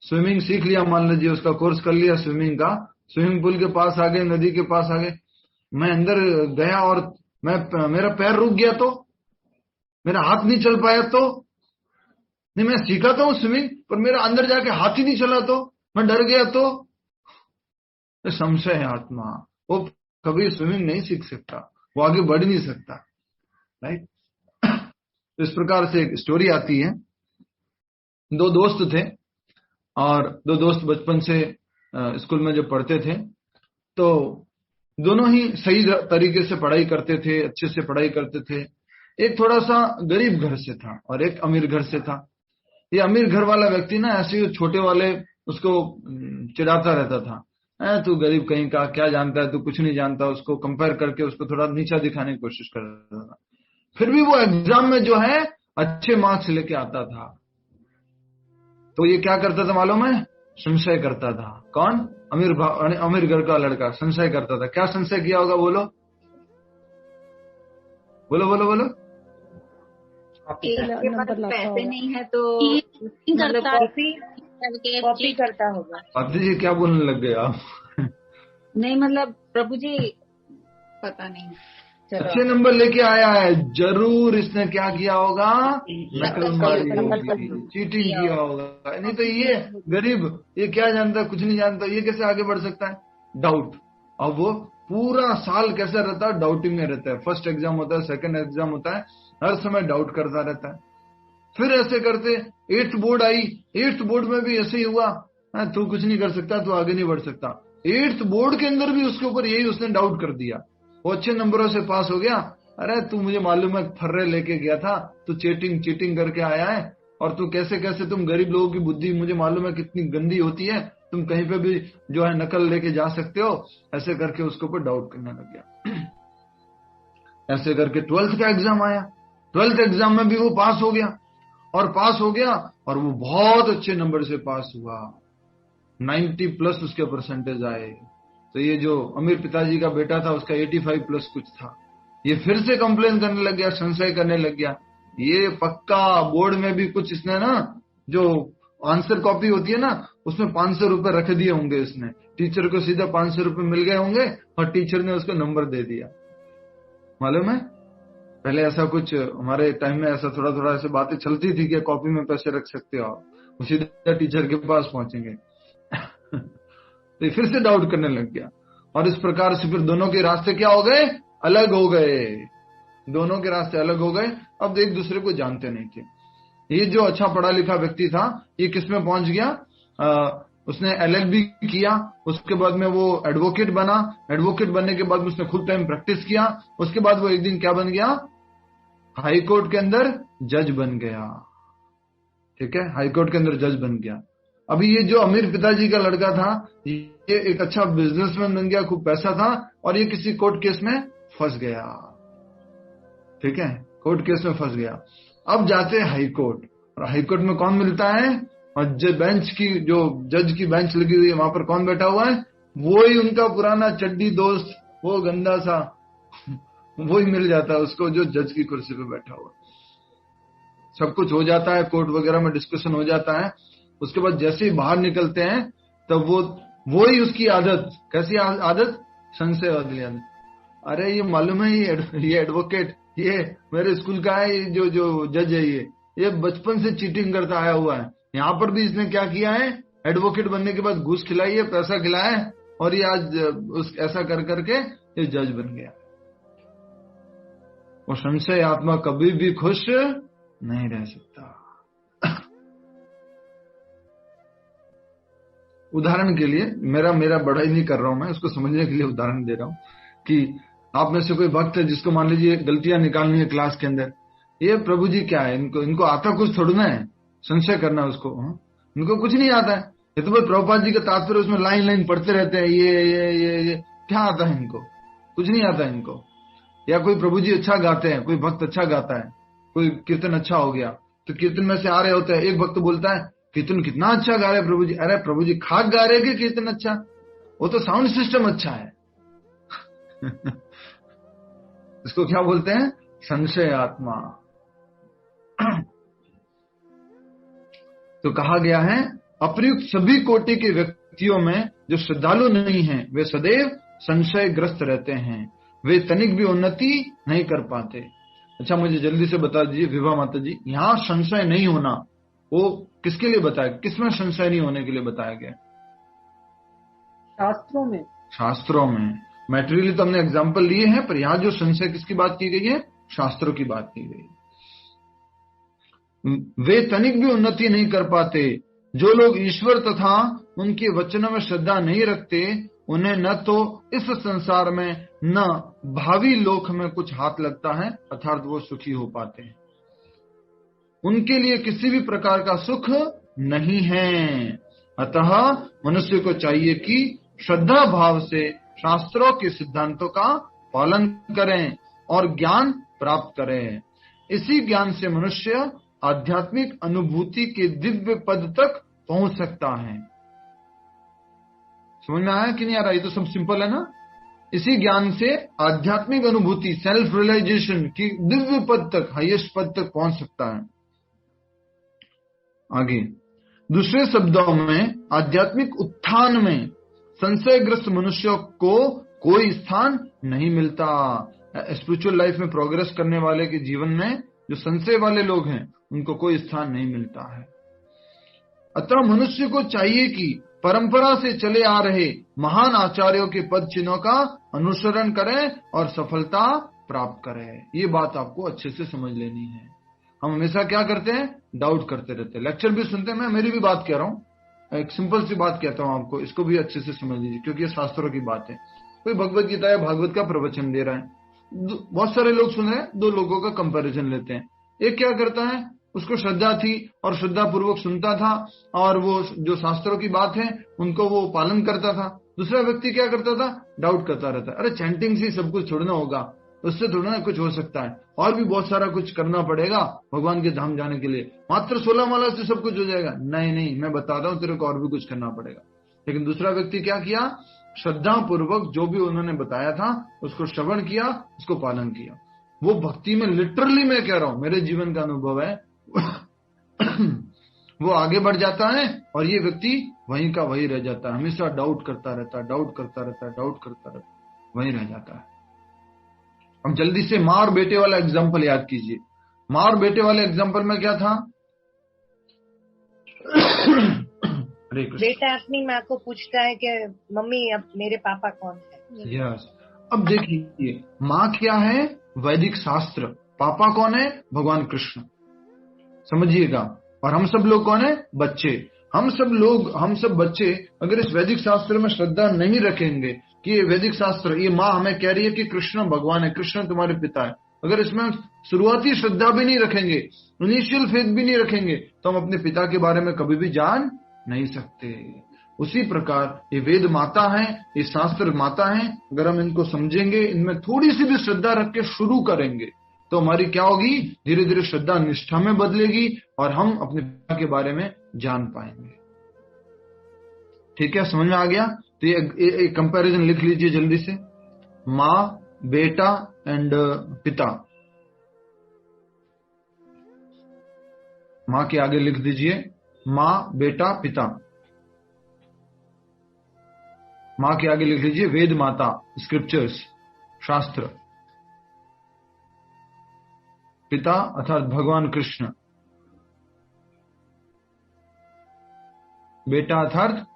Speaker 1: स्विमिंग सीख लिया, मान लीजिए उसका कोर्स कर लिया स्विमिंग का, स्विमिंग पूल के पास आ गए, नदी के पास आ गए, मैं अंदर गया और मेरा पैर रुक गया तो, मेरा हाथ नहीं चल पाया तो, नहीं मैं सीखा तो स्विमिंग, पर मेरा अंदर जाके हाथ ही नहीं चला तो, मैं डर गया तो, संशय है आत्मा, वो कभी स्विमिंग नहीं सीख सकता, वो आगे बढ़ नहीं सकता। राइट। इस प्रकार से एक स्टोरी आती है। 2 दोस्त थे और 2 दोस्त बचपन से स्कूल में जब पढ़ते थे तो दोनों ही सही तरीके से पढ़ाई करते थे, अच्छे से पढ़ाई करते थे। एक थोड़ा सा गरीब घर से था और एक अमीर घर से था। ये अमीर घर वाला व्यक्ति ना ऐसे छोटे वाले उसको चिढ़ाता रहता था, तू गरीब कहीं का, क्या जानता है, तू कुछ नहीं जानता, उसको कंपेयर करके उसको थोड़ा नीचा दिखाने की कोशिश कर रहा था। फिर भी वो एग्जाम में जो है अच्छे मार्क्स लेके आता था। तो ये क्या करता था मालूम है? संशय करता था। कौन? अमीर घर का लड़का संशय करता था। क्या संशय किया होगा? बोलो बोलो बोलो बोलो।
Speaker 8: आपके पास पैसे नहीं है तो
Speaker 3: मतलब कॉपी करता होगा।
Speaker 1: पात्री जी क्या बोलने लग गए आप?
Speaker 8: नहीं मतलब प्रभु जी पता नहीं।
Speaker 1: अच्छे नंबर लेके आया है, जरूर इसने क्या किया होगा? नकल मारी होगी, चीटिंग किया होगा। नहीं तो ये गरीब, ये क्या जानता, कुछ नहीं जानता, ये कैसे आगे बढ़ सकता है? डाउट। और वो पूरा साल कैसा रहता है, डाउटिंग में रहता है। फर्स्ट एग्जाम होता है, सेकंड एग्जाम होता है, हर समय डाउट करता रहता है। फिर ऐसे करते 8th बोर्ड आई, 8th बोर्ड में भी ऐसे ही हुआ, तू कुछ नहीं कर सकता, तू आगे नहीं बढ़ सकता। 8th बोर्ड के अंदर भी उसके ऊपर यही उसने डाउट कर दिया। वो अच्छे नंबरों से पास हो गया। अरे तू मुझे मालूम है फर्रे लेके गया था, तू चीटिंग करके आया है, और तू कैसे कैसे, तुम गरीब लोगों की बुद्धि मुझे मालूम है कितनी गंदी होती है, तुम कहीं पे भी जो है नकल लेके जा सकते हो। ऐसे करके उसके ऊपर डाउट करने लग गया। ऐसे करके 12th का एग्जाम आया, 12th एग्जाम में भी वो पास हो गया, और वो बहुत अच्छे नंबर से पास हुआ, 90+ उसके परसेंटेज आए। तो ये जो अमीर पिताजी का बेटा था उसका 85+ कुछ था। ये फिर से कंप्लेन करने लग गया, संशय करने लग गया, ये पक्का बोर्ड में भी कुछ इसने ना, जो आंसर कॉपी होती है ना, उसमें 500 रुपए रख दिए होंगे इसने, टीचर को सीधा 500 रुपए मिल गए होंगे और टीचर ने उसको नंबर दे दिया। मालूम है पहले ऐसा कुछ हमारे टाइम में ऐसा थोड़ा ऐसे बातें चलती थी कि कॉपी में पैसे रख सकते हो आप, वो सीधा टीचर के पास पहुंचेंगे। तो फिर से डाउट करने लग गया, और इस प्रकार से फिर दोनों के रास्ते क्या हो गए, अलग हो गए। दोनों के रास्ते अलग हो गए, अब एक दूसरे को जानते नहीं थे। ये जो अच्छा पढ़ा लिखा व्यक्ति था, ये किसमें पहुंच गया, उसने LLB किया, उसके बाद में वो एडवोकेट बना, एडवोकेट बनने के बाद उसने खुद टाइम प्रैक्टिस किया, उसके बाद वो एक दिन क्या बन गया, हाई कोर्ट के अंदर जज बन गया। ठीक है, हाई कोर्ट के अंदर जज बन गया। अभी ये जो अमीर पिताजी का लड़का था, ये एक अच्छा बिजनेसमैन बन गया, खूब पैसा था, और ये किसी कोर्ट केस में फंस गया। ठीक है, कोर्ट केस में फंस गया। अब जाते हैं हाई कोर्ट, और हाई कोर्ट में कौन मिलता है, और बेंच की, जो जज की बेंच लगी हुई है, वहां पर कौन बैठा हुआ है, वो ही उनका पुराना चड्डी दोस्त, वो गंदा सा, वो ही मिल जाता है उसको, जो जज की कुर्सी पे बैठा हुआ। सब कुछ हो जाता है, कोर्ट वगैरह में डिस्कशन हो जाता है। उसके बाद जैसे ही बाहर निकलते हैं, तब वो ही उसकी आदत, कैसी आदत, संशय वाली आदत। अरे ये मालूम है, ये एडवोकेट, ये मेरे स्कूल का है, ये जो जज है, ये बचपन से चीटिंग करता आया हुआ है। यहाँ पर भी इसने क्या किया है, एडवोकेट बनने के बाद घूस खिलाई है, पैसा खिलाया है, और ये आज ऐसा कर करके ये जज बन गया। और संशय आत्मा कभी भी खुश नहीं रह सकता। उदाहरण के लिए, मेरा बड़ाई नहीं कर रहा हूं मैं, उसको समझने के लिए उदाहरण दे रहा हूं कि आप में से कोई भक्त है जिसको मान लीजिए गलतियां निकालनी है क्लास के अंदर, ये प्रभु जी क्या है, इनको आता कुछ थोड़ा ना है, संशय करना उसको, इनको कुछ नहीं आता है। ये तो भाई प्रभुपाद जी का तात्पर्य उसमें लाइन पढ़ते रहते हैं, ये क्या आता है इनको, कुछ नहीं आता है इनको। या कोई प्रभु जी अच्छा गाते हैं, कोई भक्त अच्छा गाता है, कोई कीर्तन अच्छा हो गया, तो कीर्तन में से आ रहे होते हैं, एक भक्त बोलता है कीर्तन कितना अच्छा गा रहे प्रभु जी। अरे प्रभु जी खाक गा रहे कि कीर्तन अच्छा, वो तो साउंड सिस्टम अच्छा है। इसको क्या बोलते हैं, संशय आत्मा। तो कहा गया है, अप्रयुक्त सभी कोटि के व्यक्तियों में जो श्रद्धालु नहीं हैं, वे सदैव संशयग्रस्त रहते हैं, वे तनिक भी उन्नति नहीं कर पाते। अच्छा मुझे जल्दी से बता दीजिए विभा माता जी, यहाँ संशय नहीं होना वो किसके लिए बताया, किसमें संशय नहीं होने के लिए बताया गया? शास्त्रों में। मैटेरियली तो हमने एग्जाम्पल लिए हैं, पर यहाँ जो संशय किसकी बात की गई है, शास्त्रों की बात की गई। वे तनिक भी उन्नति नहीं कर पाते। जो लोग ईश्वर तथा उनके वचनों में श्रद्धा नहीं रखते, उन्हें न तो इस संसार में न भावी लोक में कुछ हाथ लगता है, अर्थात वो सुखी हो पाते हैं। उनके लिए किसी भी प्रकार का सुख नहीं है। अतः मनुष्य को चाहिए कि श्रद्धा भाव से शास्त्रों के सिद्धांतों का पालन करें और ज्ञान प्राप्त करें। इसी ज्ञान से मनुष्य आध्यात्मिक अनुभूति के दिव्य पद तक पहुंच सकता है। समझ में आया कि नहीं आ रहा? ये तो सब सिंपल है ना। इसी ज्ञान से आध्यात्मिक अनुभूति, सेल्फ रियलाइजेशन की दिव्य पद तक, हाईएस्ट पद तक पहुंच सकता है। आगे दूसरे शब्दों में, आध्यात्मिक उत्थान में संशयग्रस्त मनुष्यों को कोई स्थान नहीं मिलता। स्पिरिचुअल लाइफ में प्रोग्रेस करने वाले के जीवन में जो संशय वाले लोग हैं, उनको कोई स्थान नहीं मिलता है। अतः मनुष्य को चाहिए कि परंपरा से चले आ रहे महान आचार्यों के पद चिन्हों का अनुसरण करें और सफलता प्राप्त करें। ये बात आपको अच्छे से समझ लेनी है। हम हमेशा क्या करते हैं, डाउट करते रहते हैं। लेक्चर भी सुनते हैं, मैं मेरी भी बात कह रहा हूँ, एक सिंपल सी बात कहता हूँ आपको, इसको भी अच्छे से समझ लीजिए क्योंकि ये शास्त्रों की बात है। कोई भगवत गीता या भागवत का प्रवचन दे रहा है, बहुत सारे लोग सुन रहे हैं, दो लोगों का कंपैरिजन लेते हैं। एक क्या करता है, उसको श्रद्धा थी और श्रद्धा पूर्वक सुनता था और वो जो शास्त्रों की बात है उनको वो पालन करता था। दूसरा व्यक्ति क्या करता था, डाउट करता रहता है, अरे चैंटिंग से सब कुछ छोड़ना होगा, उससे थोड़ा ना कुछ हो सकता है, और भी बहुत सारा कुछ करना पड़ेगा भगवान के धाम जाने के लिए, मात्र 16 माला से सब कुछ हो जाएगा। नहीं नहीं, मैं बता रहा हूं तेरे को और भी कुछ करना पड़ेगा। लेकिन दूसरा व्यक्ति क्या किया, श्रद्धा पूर्वक जो भी उन्होंने बताया था उसको श्रवण किया, उसको पालन किया। वो भक्ति में लिटरली मैं कह रहा हूं, मेरे जीवन का अनुभव है, वो आगे बढ़ जाता है और ये व्यक्ति वहीं का वहीं रह जाता है, हमेशा डाउट करता रहता है, डाउट करता रहता है, डाउट करता रहता है, वहीं रह जाता है। अब जल्दी से माँ और बेटे वाला एग्जाम्पल याद कीजिए। माँ और बेटे वाले एग्जाम्पल में क्या था,
Speaker 3: बेटा अपनी माँ को पूछता है कि मम्मी अब मेरे पापा कौन है।
Speaker 1: यस, अब देखिए माँ क्या है, वैदिक शास्त्र, पापा कौन है, भगवान कृष्ण, समझिएगा। और हम सब लोग कौन है, बच्चे। हम सब बच्चे अगर इस वैदिक शास्त्र में श्रद्धा नहीं रखेंगे कि ये वैदिक शास्त्र, ये माँ हमें कह रही है कि कृष्ण भगवान है, कृष्ण तुम्हारे पिता है, अगर इसमें शुरुआती श्रद्धा भी नहीं रखेंगे, इनिशियल फेथ भी नहीं रखेंगे, तो हम अपने पिता के बारे में कभी भी जान नहीं सकते। उसी प्रकार ये वेद माता है, ये शास्त्र माता है, अगर हम इनको समझेंगे, इनमें थोड़ी सी भी श्रद्धा रख के शुरू करेंगे तो हमारी क्या होगी, धीरे धीरे श्रद्धा निष्ठा में बदलेगी और हम अपने पिता के बारे में जान पाएंगे। ठीक है, समझ में आ गया। तो ये कंपैरिजन लिख लीजिए जल्दी से, माँ, बेटा एंड पिता। माँ के आगे लिख दीजिए माँ, बेटा, पिता। माँ के आगे लिख लीजिए वेद माता, स्क्रिप्चर्स, शास्त्र। पिता अर्थात भगवान कृष्ण, बेटा अर्थात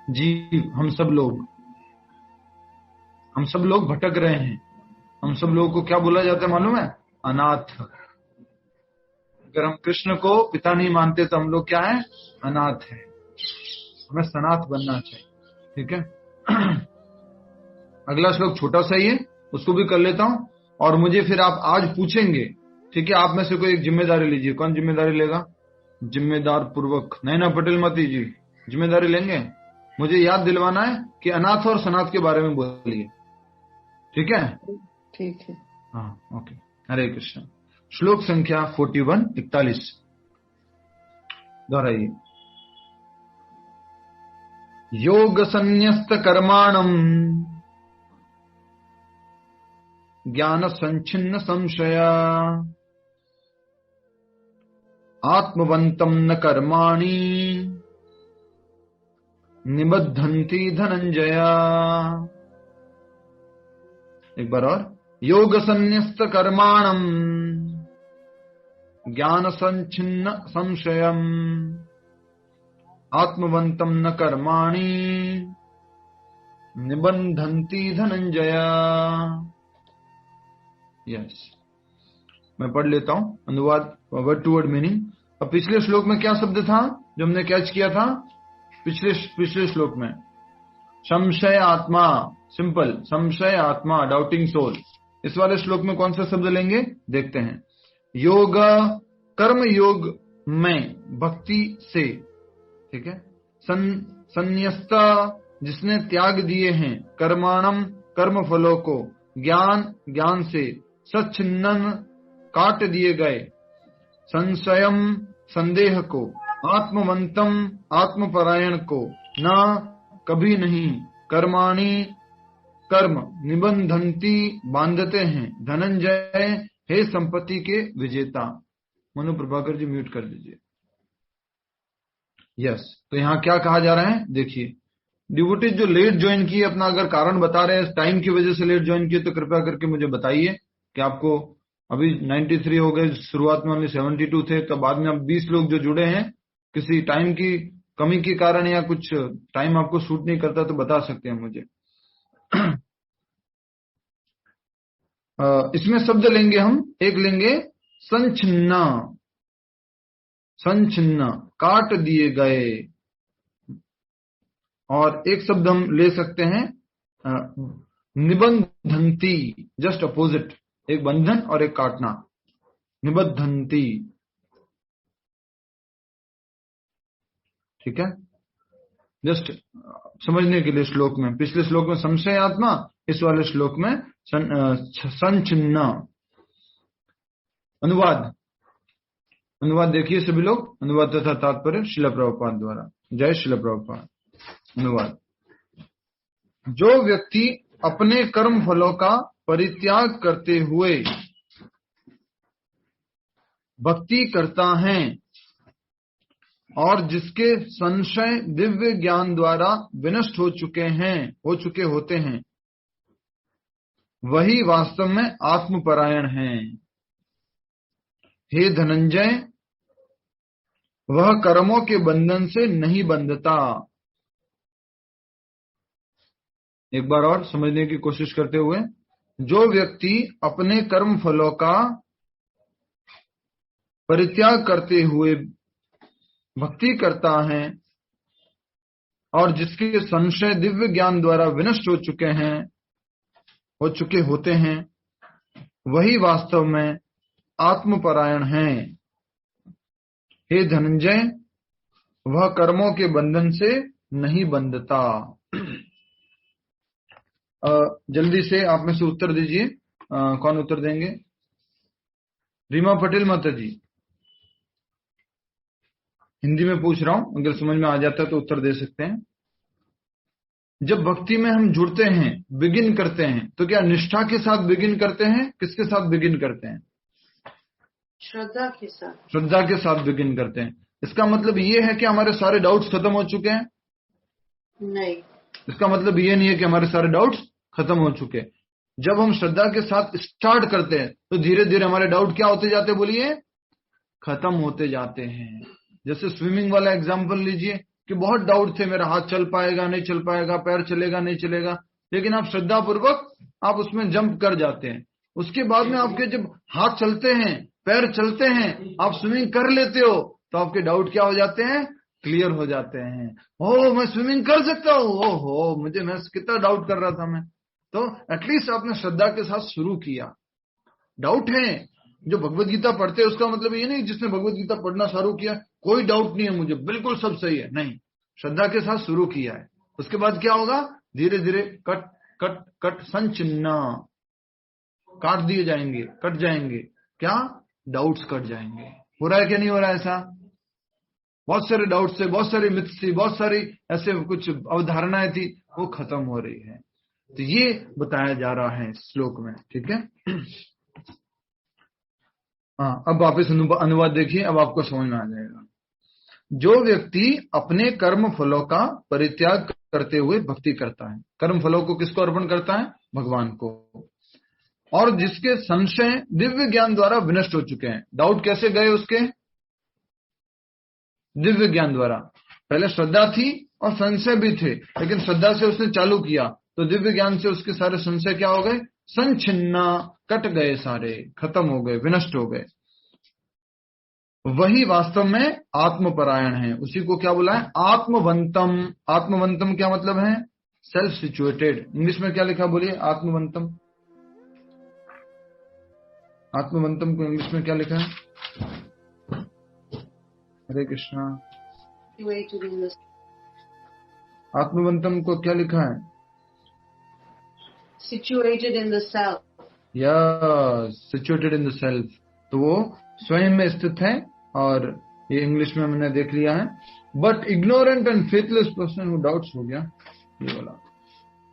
Speaker 1: जीव, हम सब लोग भटक रहे हैं। हम सब लोगों को क्या बोला जाता है मालूम है, अनाथ। अगर हम कृष्ण को पिता नहीं मानते तो हम लोग क्या है, अनाथ है। हमें सनाथ बनना चाहिए। ठीक है, अगला श्लोक छोटा सा ही है, उसको भी कर लेता हूं और मुझे फिर आप आज पूछेंगे। ठीक है, आप में से कोई एक जिम्मेदारी लीजिए। कौन जिम्मेदारी लेगा, जिम्मेदार पूर्वक? नैना पटेल मती जी जिम्मेदारी लेंगे। मुझे याद दिलवाना है कि अनाथ और सनाथ के बारे में बोलिए। ठीक है,
Speaker 6: ठीक है,
Speaker 1: हाँ, ओके। हरे कृष्ण। श्लोक संख्या 41-41 दोहराइए। योग संन्यस्त कर्माणम ज्ञान संचिन्न संशया आत्मवंतम न कर्माणि निबद्धन्ति धनंजया। एक बार और, योग संन्यस्त कर्माणम ज्ञान संचिन्न संशयम आत्मवंतम न कर्माणि निबंधन्ति धनंजया। यस, मैं पढ़ लेता हूं अनुवाद, वर्ड टू वर्ड मीनिंग। अब पिछले श्लोक में क्या शब्द था जो हमने कैच किया था? पिछले श्लोक में संशय आत्मा, सिंपल, संशय आत्मा, डाउटिंग सोल। इस वाले श्लोक में कौन सा शब्द लेंगे, देखते हैं। योग, कर्म योग में, भक्ति से। ठीक है, संन्यस्त, जिसने त्याग दिए हैं, कर्माणम, कर्म फलों को, ज्ञान, ज्ञान से, सच्छिन्नन, काट दिए गए, संशयम, संदेह को, आत्मवंतम, आत्मपरायण को, न, कभी नहीं, कर्माणि, कर्म, निबंधन्ति, बांधते हैं, धनंजय, हे संपत्ति के विजेता। मनु प्रभाकर जी म्यूट कर दीजिए। यस, तो यहाँ क्या कहा जा रहा है, देखिए। डिवोटीज जो लेट ज्वाइन किए, अपना अगर कारण बता रहे हैं, टाइम की वजह से लेट ज्वाइन किए, तो कृपया करके मुझे बताइए कि आपको अभी 93 हो गए, शुरुआत में हमने 72 थे, तो बाद में अब 20 लोग जो जुड़े हैं, किसी टाइम की कमी के कारण या कुछ टाइम आपको सूट नहीं करता तो बता सकते हैं मुझे। इसमें शब्द लेंगे हम, एक लेंगे संचिन्ना, संचिन्ना काट दिए गए, और एक शब्द हम ले सकते हैं निबंधंती, जस्ट अपोजिट, एक बंधन और एक काटना, निबंधंती। ठीक है, जस्ट समझने के लिए श्लोक में, पिछले श्लोक में संशय आत्मा, इस वाले श्लोक में संचिन्ना। अनुवाद, अनुवाद देखिए सभी लोग, अनुवाद तथा तात्पर्य श्रील प्रभुपाद द्वारा। जय श्रील प्रभुपाद। अनुवाद, जो व्यक्ति अपने कर्म फलों का परित्याग करते हुए भक्ति करता है और जिसके संशय दिव्य ज्ञान द्वारा विनष्ट हो चुके होते हैं, वही वास्तव में आत्मपरायण है। हे धनंजय, वह कर्मों के बंधन से नहीं बंधता। एक बार और समझने की कोशिश करते हुए, जो व्यक्ति अपने कर्म फलों का परित्याग करते हुए भक्ति करता है और जिसके संशय दिव्य ज्ञान द्वारा विनष्ट हो चुके होते हैं, वही वास्तव में आत्मपरायण है। हे धनंजय, वह कर्मों के बंधन से नहीं बंधता। जल्दी से आप में से उत्तर दीजिए, कौन उत्तर देंगे? रीमा पटेल माता जी। हिंदी में पूछ रहा हूं, अगर समझ में आ जाता है तो उत्तर दे सकते हैं। जब भक्ति में हम जुड़ते हैं, बिगिन करते हैं, तो क्या निष्ठा के साथ बिगिन करते हैं? किसके साथ बिगिन करते हैं?
Speaker 6: श्रद्धा के साथ।
Speaker 1: श्रद्धा के साथ बिगिन करते हैं। इसका मतलब ये है कि हमारे सारे डाउट्स खत्म हो चुके हैं?
Speaker 6: नहीं,
Speaker 1: इसका मतलब ये नहीं है कि हमारे सारे डाउट्स खत्म हो चुके। जब हम श्रद्धा के साथ स्टार्ट करते हैं तो धीरे धीरे हमारे डाउट क्या होते जाते हैं? बोलिए, खत्म होते जाते हैं। जैसे स्विमिंग वाला एग्जांपल लीजिए कि बहुत डाउट थे, मेरा हाथ चल पाएगा नहीं चल पाएगा, पैर चलेगा नहीं चलेगा, लेकिन आप श्रद्धा पूर्वक आप उसमें जंप कर जाते हैं। उसके बाद में आपके जब हाथ चलते हैं, पैर चलते हैं, आप स्विमिंग कर लेते हो, तो आपके डाउट क्या हो जाते हैं? क्लियर हो जाते हैं। ओ, मैं स्विमिंग कर सकता हूँ, ओहो, मैं कितना डाउट कर रहा था मैं। तो एटलीस्ट आपने श्रद्धा के साथ शुरू किया। डाउट है, जो भगवत गीता पढ़ते हैं उसका मतलब ये नहीं जिसने भगवत गीता पढ़ना शुरू किया कोई डाउट नहीं है मुझे, बिल्कुल सब सही है, नहीं। श्रद्धा के साथ शुरू किया है, उसके बाद क्या होगा? धीरे धीरे कट कट कट संचिन्ना, काट दिए जाएंगे, कट जाएंगे। क्या? डाउट्स कट जाएंगे। हो रहा है क्या नहीं हो रहा है ऐसा? बहुत सारे डाउट्स थे, बहुत सारी मिथ्स थी, बहुत सारी ऐसे कुछ अवधारणाएं थी, वो खत्म हो रही है। तो ये बताया जा रहा है श्लोक में। ठीक है, हाँ, अब आप इस अनुवाद देखिए, अब आपको समझ में आ जाएगा। जो व्यक्ति अपने कर्म फलों का परित्याग करते हुए भक्ति करता है, कर्म फलों को किसको अर्पण करता है? भगवान को। और जिसके संशय दिव्य ज्ञान द्वारा विनष्ट हो चुके हैं। डाउट कैसे गए उसके? दिव्य ज्ञान द्वारा। पहले श्रद्धा थी और संशय भी थे, लेकिन श्रद्धा से उसने चालू किया तो दिव्य ज्ञान से उसके सारे संशय क्या हो गए? संचिन्ना, कट गए, सारे खत्म हो गए, विनष्ट हो गए। वही वास्तव में आत्मपरायण है। उसी को क्या बोला है? आत्मवंतम। आत्मवंतम क्या मतलब है? Self situated. इंग्लिश में क्या लिखा? बोलिए, आत्मवंतम। आत्मवंतम को इंग्लिश में क्या लिखा है? हरे कृष्णा। आत्मवंतम को क्या लिखा है?
Speaker 6: Situated in the self.
Speaker 1: या सिचुएटेड इन द सेल्फ, तो वो स्वयं में स्थित है। और ये इंग्लिश में मैंने देख लिया है। But ignorant and faithless person who doubts, हो गया ये वाला।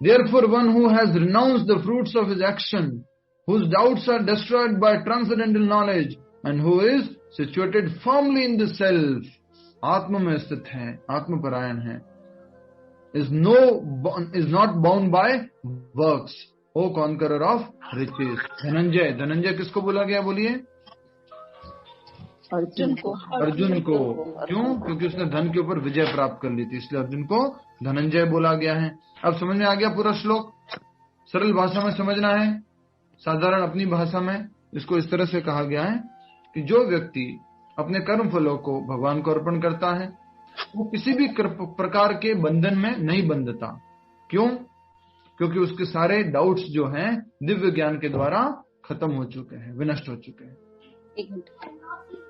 Speaker 1: Therefore one who has renounced the fruits of his action, whose doubts are destroyed by transcendental knowledge, and who is situated firmly in the self, आत्मा में स्थित है, आत्मपरायण है, is not bound by works, O conqueror of riches। Dhananjay, Dhananjay किसको बोला गया? बोलिए,
Speaker 6: अर्जुन को
Speaker 1: क्यों? क्योंकि उसने धन के ऊपर विजय प्राप्त कर ली थी, इसलिए अर्जुन को धनंजय बोला गया है। अब समझ में आ गया पूरा श्लोक? सरल भाषा में समझना है, साधारण अपनी भाषा में इसको इस तरह से कहा गया है कि जो व्यक्ति अपने कर्म फलों को भगवान को अर्पण करता है वो किसी भी प्रकार के बंधन में नहीं बंधता। क्यों? क्योंकि उसके सारे डाउट्स जो हैं दिव्य ज्ञान के द्वारा खत्म हो चुके हैं, विनष्ट हो चुके हैं।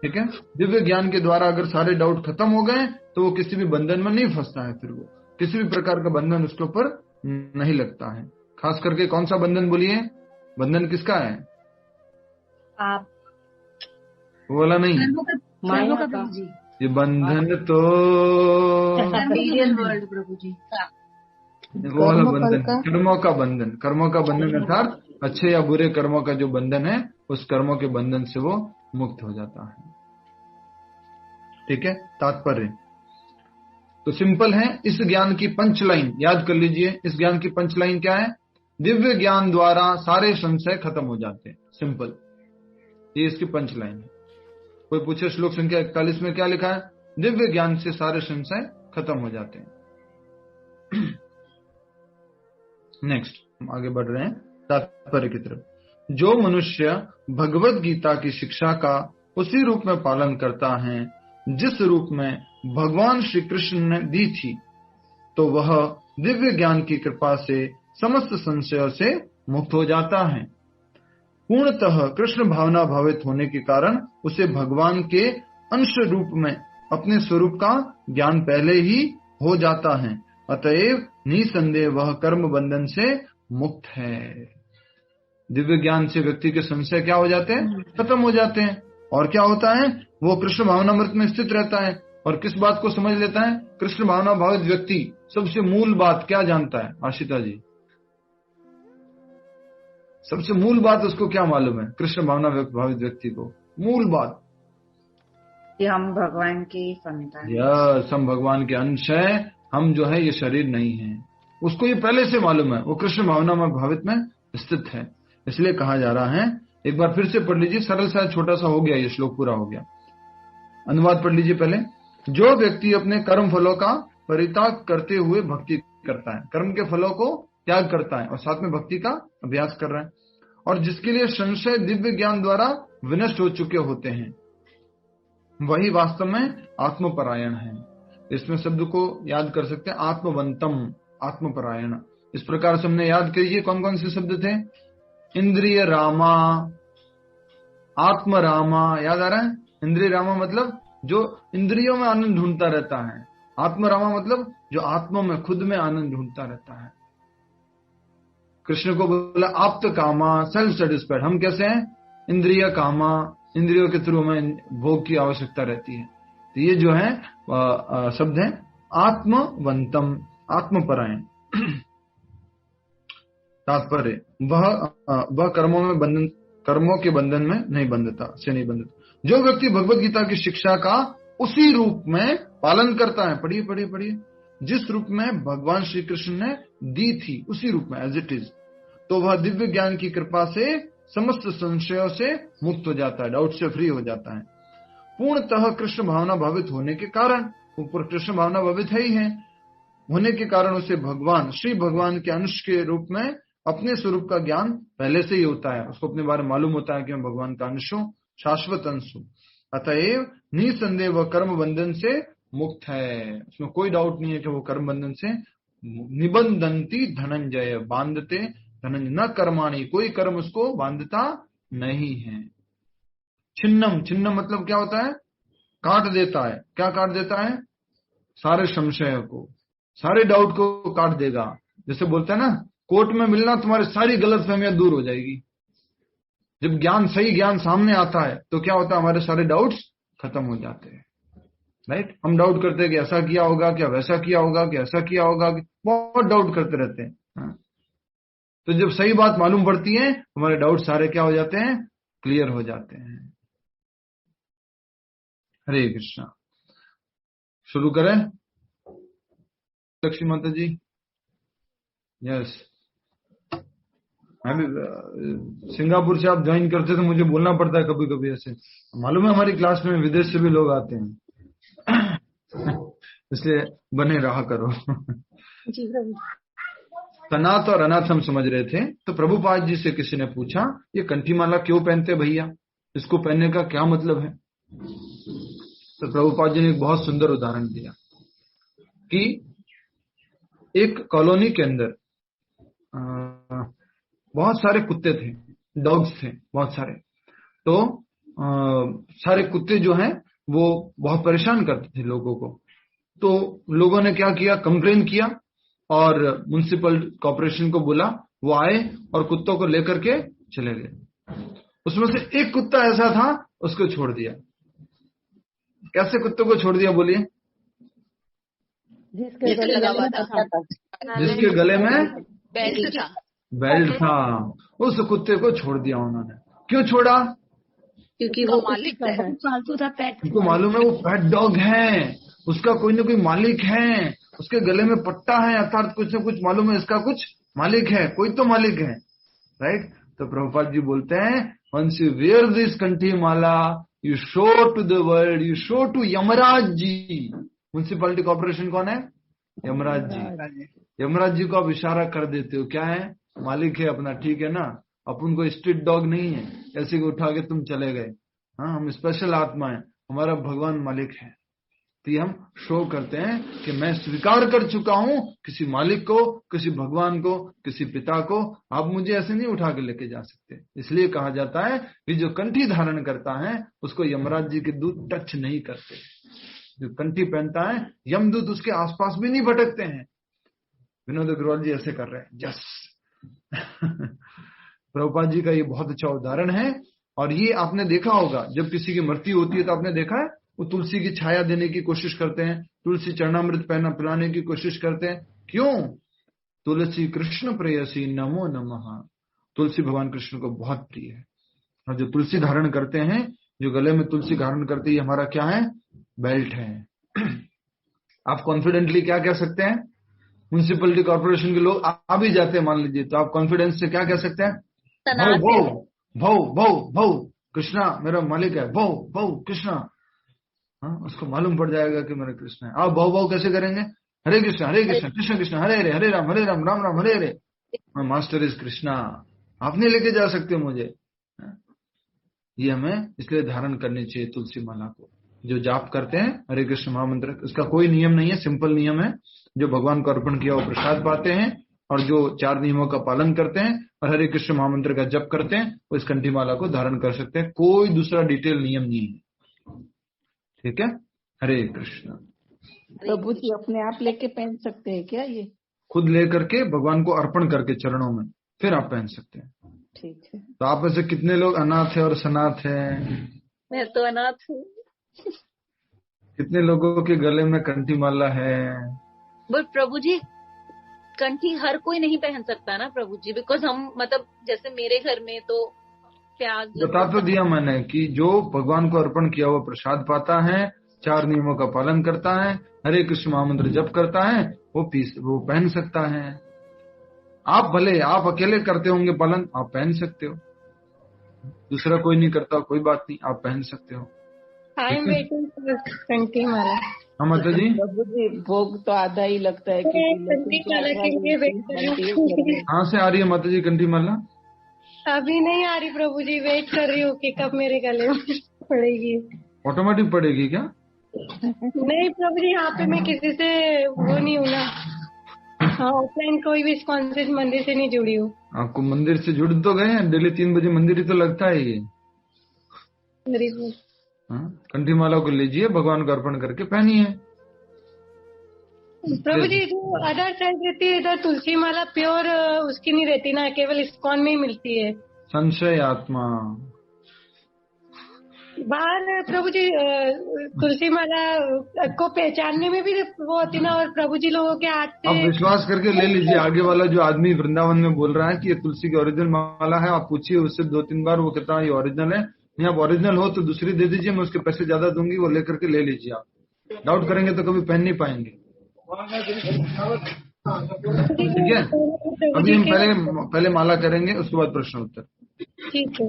Speaker 1: ठीक है, दिव्य ज्ञान के द्वारा अगर सारे डाउट खत्म हो गए तो वो किसी भी बंधन में नहीं फंसता है, फिर वो किसी भी प्रकार का बंधन उसके ऊपर नहीं लगता है। खास करके कौन सा बंधन बोलिए? बंधन किसका है?
Speaker 3: आप
Speaker 1: वो वाला नहीं,
Speaker 2: माया का
Speaker 1: ये बंधन तो
Speaker 8: रियल वर्ल्ड प्रभु जी,
Speaker 1: वो वाला बंधन, कर्मों का बंधन। कर्मों का बंधन अर्थात अच्छे या बुरे कर्मों का जो बंधन है, उस कर्मों के बंधन से वो मुक्त हो जाता है। ठीक है, तात्पर्य तो सिंपल है। इस ज्ञान की पंचलाइन याद कर लीजिए। इस ज्ञान की पंचलाइन क्या है? दिव्य ज्ञान द्वारा सारे संशय खत्म हो जाते हैं। सिंपल, ये इसकी पंचलाइन है। कोई पूछे श्लोक संख्या 41 में क्या लिखा है? दिव्य ज्ञान से सारे संशय खत्म हो जाते हैं। नेक्स्ट हम आगे बढ़ रहे हैं तात्पर्य की तरफ। जो मनुष्य भगवत गीता की शिक्षा का उसी रूप में पालन करता है जिस रूप में भगवान श्री कृष्ण ने दी थी, तो वह दिव्य ज्ञान की कृपा से समस्त संशयों से मुक्त हो जाता है। पूर्णतः कृष्ण भावना भावित होने के कारण उसे भगवान के अंश रूप में अपने स्वरूप का ज्ञान पहले ही हो जाता है। अतएव निसंदेह वह कर्म बंधन से मुक्त है। दिव्य ज्ञान से व्यक्ति के संशय क्या हो जाते हैं? खत्म हो जाते हैं। और क्या होता है? वो कृष्ण भावनामृत में स्थित रहता है। और किस बात को समझ लेता है? कृष्ण भावना भावित व्यक्ति सबसे मूल बात क्या जानता है? आशिता जी, सबसे मूल बात उसको क्या मालूम है? कृष्ण भावना भावित व्यक्ति को मूल बात
Speaker 8: कि हम भगवान की संतान,
Speaker 1: यस, हम भगवान के अंश है, हम जो है ये शरीर नहीं है। उसको ये पहले से मालूम है, वो कृष्ण भावना में भावित में स्थित है। इसलिए कहा जा रहा है, एक बार फिर से पढ़ लीजिए, सरल सा छोटा सा हो गया, ये श्लोक पूरा हो गया। अनुवाद पढ़ लीजिए पहले। जो व्यक्ति अपने कर्म फलों का परित्याग करते हुए भक्ति करता है, कर्म के फलों को त्याग करता है और साथ में भक्ति का अभ्यास कर रहा है, और जिसके लिए संशय दिव्य ज्ञान द्वारा विनष्ट हो चुके होते हैं, वही वास्तव में आत्मपरायण है। इसमें शब्द को याद कर सकते हैं, आत्मवंतम, आत्मपरायण। इस प्रकार से हमने याद कीजिए कौन कौन से शब्द थे? इंद्रिय रामा, आत्म रामा, याद आ रहा है? इंद्रिय रामा मतलब जो इंद्रियों में आनंद ढूंढता रहता है, आत्म रामा मतलब जो आत्मा में खुद में आनंद ढूंढता रहता है। कृष्ण को बोला आप्त कामा, सेल्फ सेटिस्फाइड। हम कैसे हैं? इंद्रिय कामा, इंद्रियों के थ्रू हमें भोग की आवश्यकता रहती है। तो ये जो है शब्द है आत्मवंतम, आत्मपरायण। तात्पर्य वह कर्मों के बंधन में नहीं बंधता, से नहीं बंधता। जो व्यक्ति भगवत गीता की शिक्षा का उसी रूप में पालन करता है, पढ़िए पढ़िए पढ़िए, जिस रूप में भगवान श्री कृष्ण ने दी थी, उसी रूप में एज इट इज, तो वह दिव्य ज्ञान की कृपा से समस्त संशयों से मुक्त हो जाता है, डाउट से फ्री हो जाता है। पूर्णतः कृष्ण भावना भावित होने के कारण, ऊपर कृष्ण भावना भावित है ही है, होने के कारण उसे भगवान, श्री भगवान के अंश के रूप में अपने स्वरूप का ज्ञान पहले से ही होता है। उसको अपने बारे में मालूम होता है कि मैं भगवान का अंश हूं, शाश्वत अंश हूं। अतएव निसंदेह वह कर्म बंधन से मुक्त है। उसमें कोई डाउट नहीं है कि वो कर्म बंधन से निबंधंती धनंजय, बांधते धनंजय न कर्माणी, कोई कर्म उसको बांधता नहीं है। छिन्नम, छिन्नम मतलब क्या होता है? काट देता है। क्या काट देता है? सारे संशय को, सारे डाउट को काट देगा। जैसे बोलते हैं ना, कोर्ट में मिलना, तुम्हारी सारी गलतफहमियां दूर हो जाएगी। जब ज्ञान, सही ज्ञान सामने आता है तो क्या होता है? हमारे सारे डाउट्स खत्म हो जाते हैं। राइट? हम डाउट करते हैं कि ऐसा किया होगा, क्या वैसा किया होगा, क्या ऐसा किया होगा, बहुत डाउट करते रहते हैं। तो जब सही बात मालूम पड़ती है, हमारे डाउट सारे क्या हो जाते हैं? क्लियर हो जाते हैं। हरे कृष्णा। शुरू करें लक्ष्मी माता जी? यस। मैं भी सिंगापुर से आप ज्वाइन करते तो मुझे बोलना पड़ता है कभी कभी ऐसे, मालूम है हमारी क्लास में विदेश से भी लोग आते हैं, इसलिए बने रहा करो।
Speaker 2: जी प्रभु।
Speaker 1: सनात और अनाथ हम समझ रहे थे, तो प्रभुपाद जी से किसी ने पूछा ये कंठी माला क्यों पहनते भैया, इसको पहनने का क्या मतलब है? तो प्रभुपाद जी ने एक बहुत सुंदर उदाहरण दिया कि एक कॉलोनी के अंदर बहुत सारे कुत्ते थे, डॉग्स थे बहुत सारे। तो सारे कुत्ते जो हैं वो बहुत परेशान करते थे लोगों को। तो लोगों ने क्या किया, कंप्लेन किया और म्युनिसिपल कॉर्पोरेशन को बुला, वो आए और कुत्तों को लेकर के चले गए। उसमें से एक कुत्ता ऐसा था, उसको छोड़ दिया। कैसे कुत्तों को छोड़ दिया बोलिए?
Speaker 6: जिसके
Speaker 1: गले में बेल्ट था, उस कुत्ते को छोड़ दिया उन्होंने। क्यों छोड़ा?
Speaker 2: क्योंकि वो मालिक है, फालतू था पेट।
Speaker 1: उनको मालूम है वो पेट डॉग है, उसका कोई ना कोई मालिक है, उसके गले में पट्टा है, अर्थात कुछ न कुछ मालूम है इसका कुछ मालिक है, कोई तो मालिक है, राइट। तो प्रभुपाद जी बोलते हैं, once you wear this kanthi mala you show to the world, you show to Yamraj ji. Municipality corporation कौन है? यमराज जी। यमराज जी को आप इशारा कर देते हो, क्या है? मालिक है अपना, ठीक है ना। अपन को स्ट्रीट डॉग नहीं है, ऐसे को उठा के तुम चले गए। हाँ, हम स्पेशल आत्मा है, हमारा भगवान मालिक है। तो हम शो करते हैं कि मैं स्वीकार कर चुका हूं किसी मालिक को, किसी भगवान को, किसी पिता को। आप मुझे ऐसे नहीं उठा के लेके जा सकते। इसलिए कहा जाता है कि जो कंठी धारण करता है उसको यमराज जी के दूत टच नहीं करते। जो कंठी पहनता है यमदूत उसके आसपास भी नहीं भटकते हैं। विनोद अग्रवाल जी ऐसे कर रहे हैं, यस। प्रभुपाद जी का ये बहुत अच्छा उदाहरण है। और ये आपने देखा होगा, जब किसी की मृत्यु होती है तो आपने देखा है वो तुलसी की छाया देने की कोशिश करते हैं, तुलसी चरणामृत पिलाने की कोशिश करते हैं। क्यों? तुलसी कृष्ण प्रेयसी नमो नमः। तुलसी भगवान कृष्ण को बहुत प्रिय है। और जो तुलसी धारण करते हैं, जो गले में तुलसी धारण करते हैं, हमारा क्या है? बेल्ट है। आप कॉन्फिडेंटली क्या कह सकते हैं? म्युनिसिपैलिटी कॉर्पोरेशन के लोग आ भी जाते हैं मान लीजिए, तो आप कॉन्फिडेंस से क्या कह सकते हैं? भौ भौ भौ भौ कृष्णा मेरा मालिक है, भौ भौ कृष्णा। हाँ, उसको मालूम पड़ जाएगा कि मेरा कृष्ण है। आप भाव भाव कैसे करेंगे? Hare Krishna Krishna Krishna Hare Ram Ram Ram Hare Hare. My master is Krishna. आप नहीं लेके जा सकते मुझे। ये हमें इसलिए धारण करनी चाहिए तुलसी माला को। जो जाप करते हैं हरे कृष्ण महामंत्र, इसका कोई नियम नहीं है, सिंपल नियम है। जो भगवान को अर्पण किया वो प्रसाद पाते हैं, और जो 4 नियमों का पालन करते हैं और हरे कृष्ण महामंत्र का जप करते हैं वो इस कंठी माला को धारण कर सकते हैं। कोई दूसरा डिटेल नियम नहीं है, ठीक है। हरे कृष्ण।
Speaker 6: प्रभु जी अपने आप लेके पहन सकते हैं क्या? ये
Speaker 1: खुद लेकर के भगवान को अर्पण करके चरणों में, फिर आप पहन सकते हैं।
Speaker 6: ठीक है।
Speaker 1: तो आप में से कितने लोग अनाथ है और सनाथ है?
Speaker 2: मैं तो अनाथ हूँ।
Speaker 1: कितने लोगों के गले में कंठी माला है?
Speaker 2: बोल प्रभु जी, कंठी हर कोई नहीं पहन सकता ना प्रभु जी, बिकॉज हम मतलब जैसे मेरे घर में तो प्याज
Speaker 1: बता तो दिया मैंने कि जो भगवान को अर्पण किया हुआ प्रसाद पाता है, 4 नियमों का पालन करता है, हरे कृष्ण महामंत्र जप करता है, वो पहन सकता है। आप भले आप अकेले करते होंगे पालन, आप पहन सकते हो। दूसरा कोई नहीं करता, कोई बात नहीं, आप पहन सकते हो।
Speaker 2: कंठी माला।
Speaker 1: हाँ माता जी।
Speaker 6: प्रभु जी भोग तो आधा ही लगता है
Speaker 2: कंठी माला के लिए वेट कर रही हूँ।
Speaker 1: कहाँ से आ रही है माता जी कंठी माला?
Speaker 2: अभी नहीं आ रही प्रभु जी, वेट कर रही हूँ कि कब मेरे गले में पड़ेगी।
Speaker 1: ऑटोमेटिक पड़ेगी क्या?
Speaker 2: नहीं प्रभु जी, यहाँ पे मैं किसी से वो नहीं हूँ ना। हाँ, ऑफलाइन कोई भी स्पॉन्सर्ड मंदिर से नहीं जुड़ी हूँ।
Speaker 1: आपको मंदिर से जुड़ तो गए हैं, डेली 3 बजे मंदिर ही तो लगता है ये। कंठी माला को लीजिए, भगवान को अर्पण करके पहनिए।
Speaker 2: प्रभु जी, जो अदर साइड रहती है इधर तुलसी माला प्योर उसकी नहीं रहती ना, केवल इस्कॉन में ही मिलती है।
Speaker 1: संशय आत्मा
Speaker 2: बाहर प्रभु जी तुलसी माला को पहचानने में भी वो होती ना, और प्रभु जी लोगों के हाथ से।
Speaker 1: आप विश्वास करके ले लीजिए। आगे वाला जो आदमी वृंदावन में बोल रहा है कि ये तुलसी की ओरिजिनल माला है, आप पूछिए उससे 2-3 बार, वो कहता है ये ओरिजिनल है। नहीं, आप ओरिजिनल हो तो दूसरी दे दीजिए, मैं उसके पैसे ज्यादा दूंगी, वो लेकर के ले लीजिए। आप डाउट करेंगे तो कभी पहन नहीं पाएंगे। ठीक है, अभी हम पहले माला करेंगे, उसके बाद प्रश्न उत्तर।
Speaker 3: ठीक है।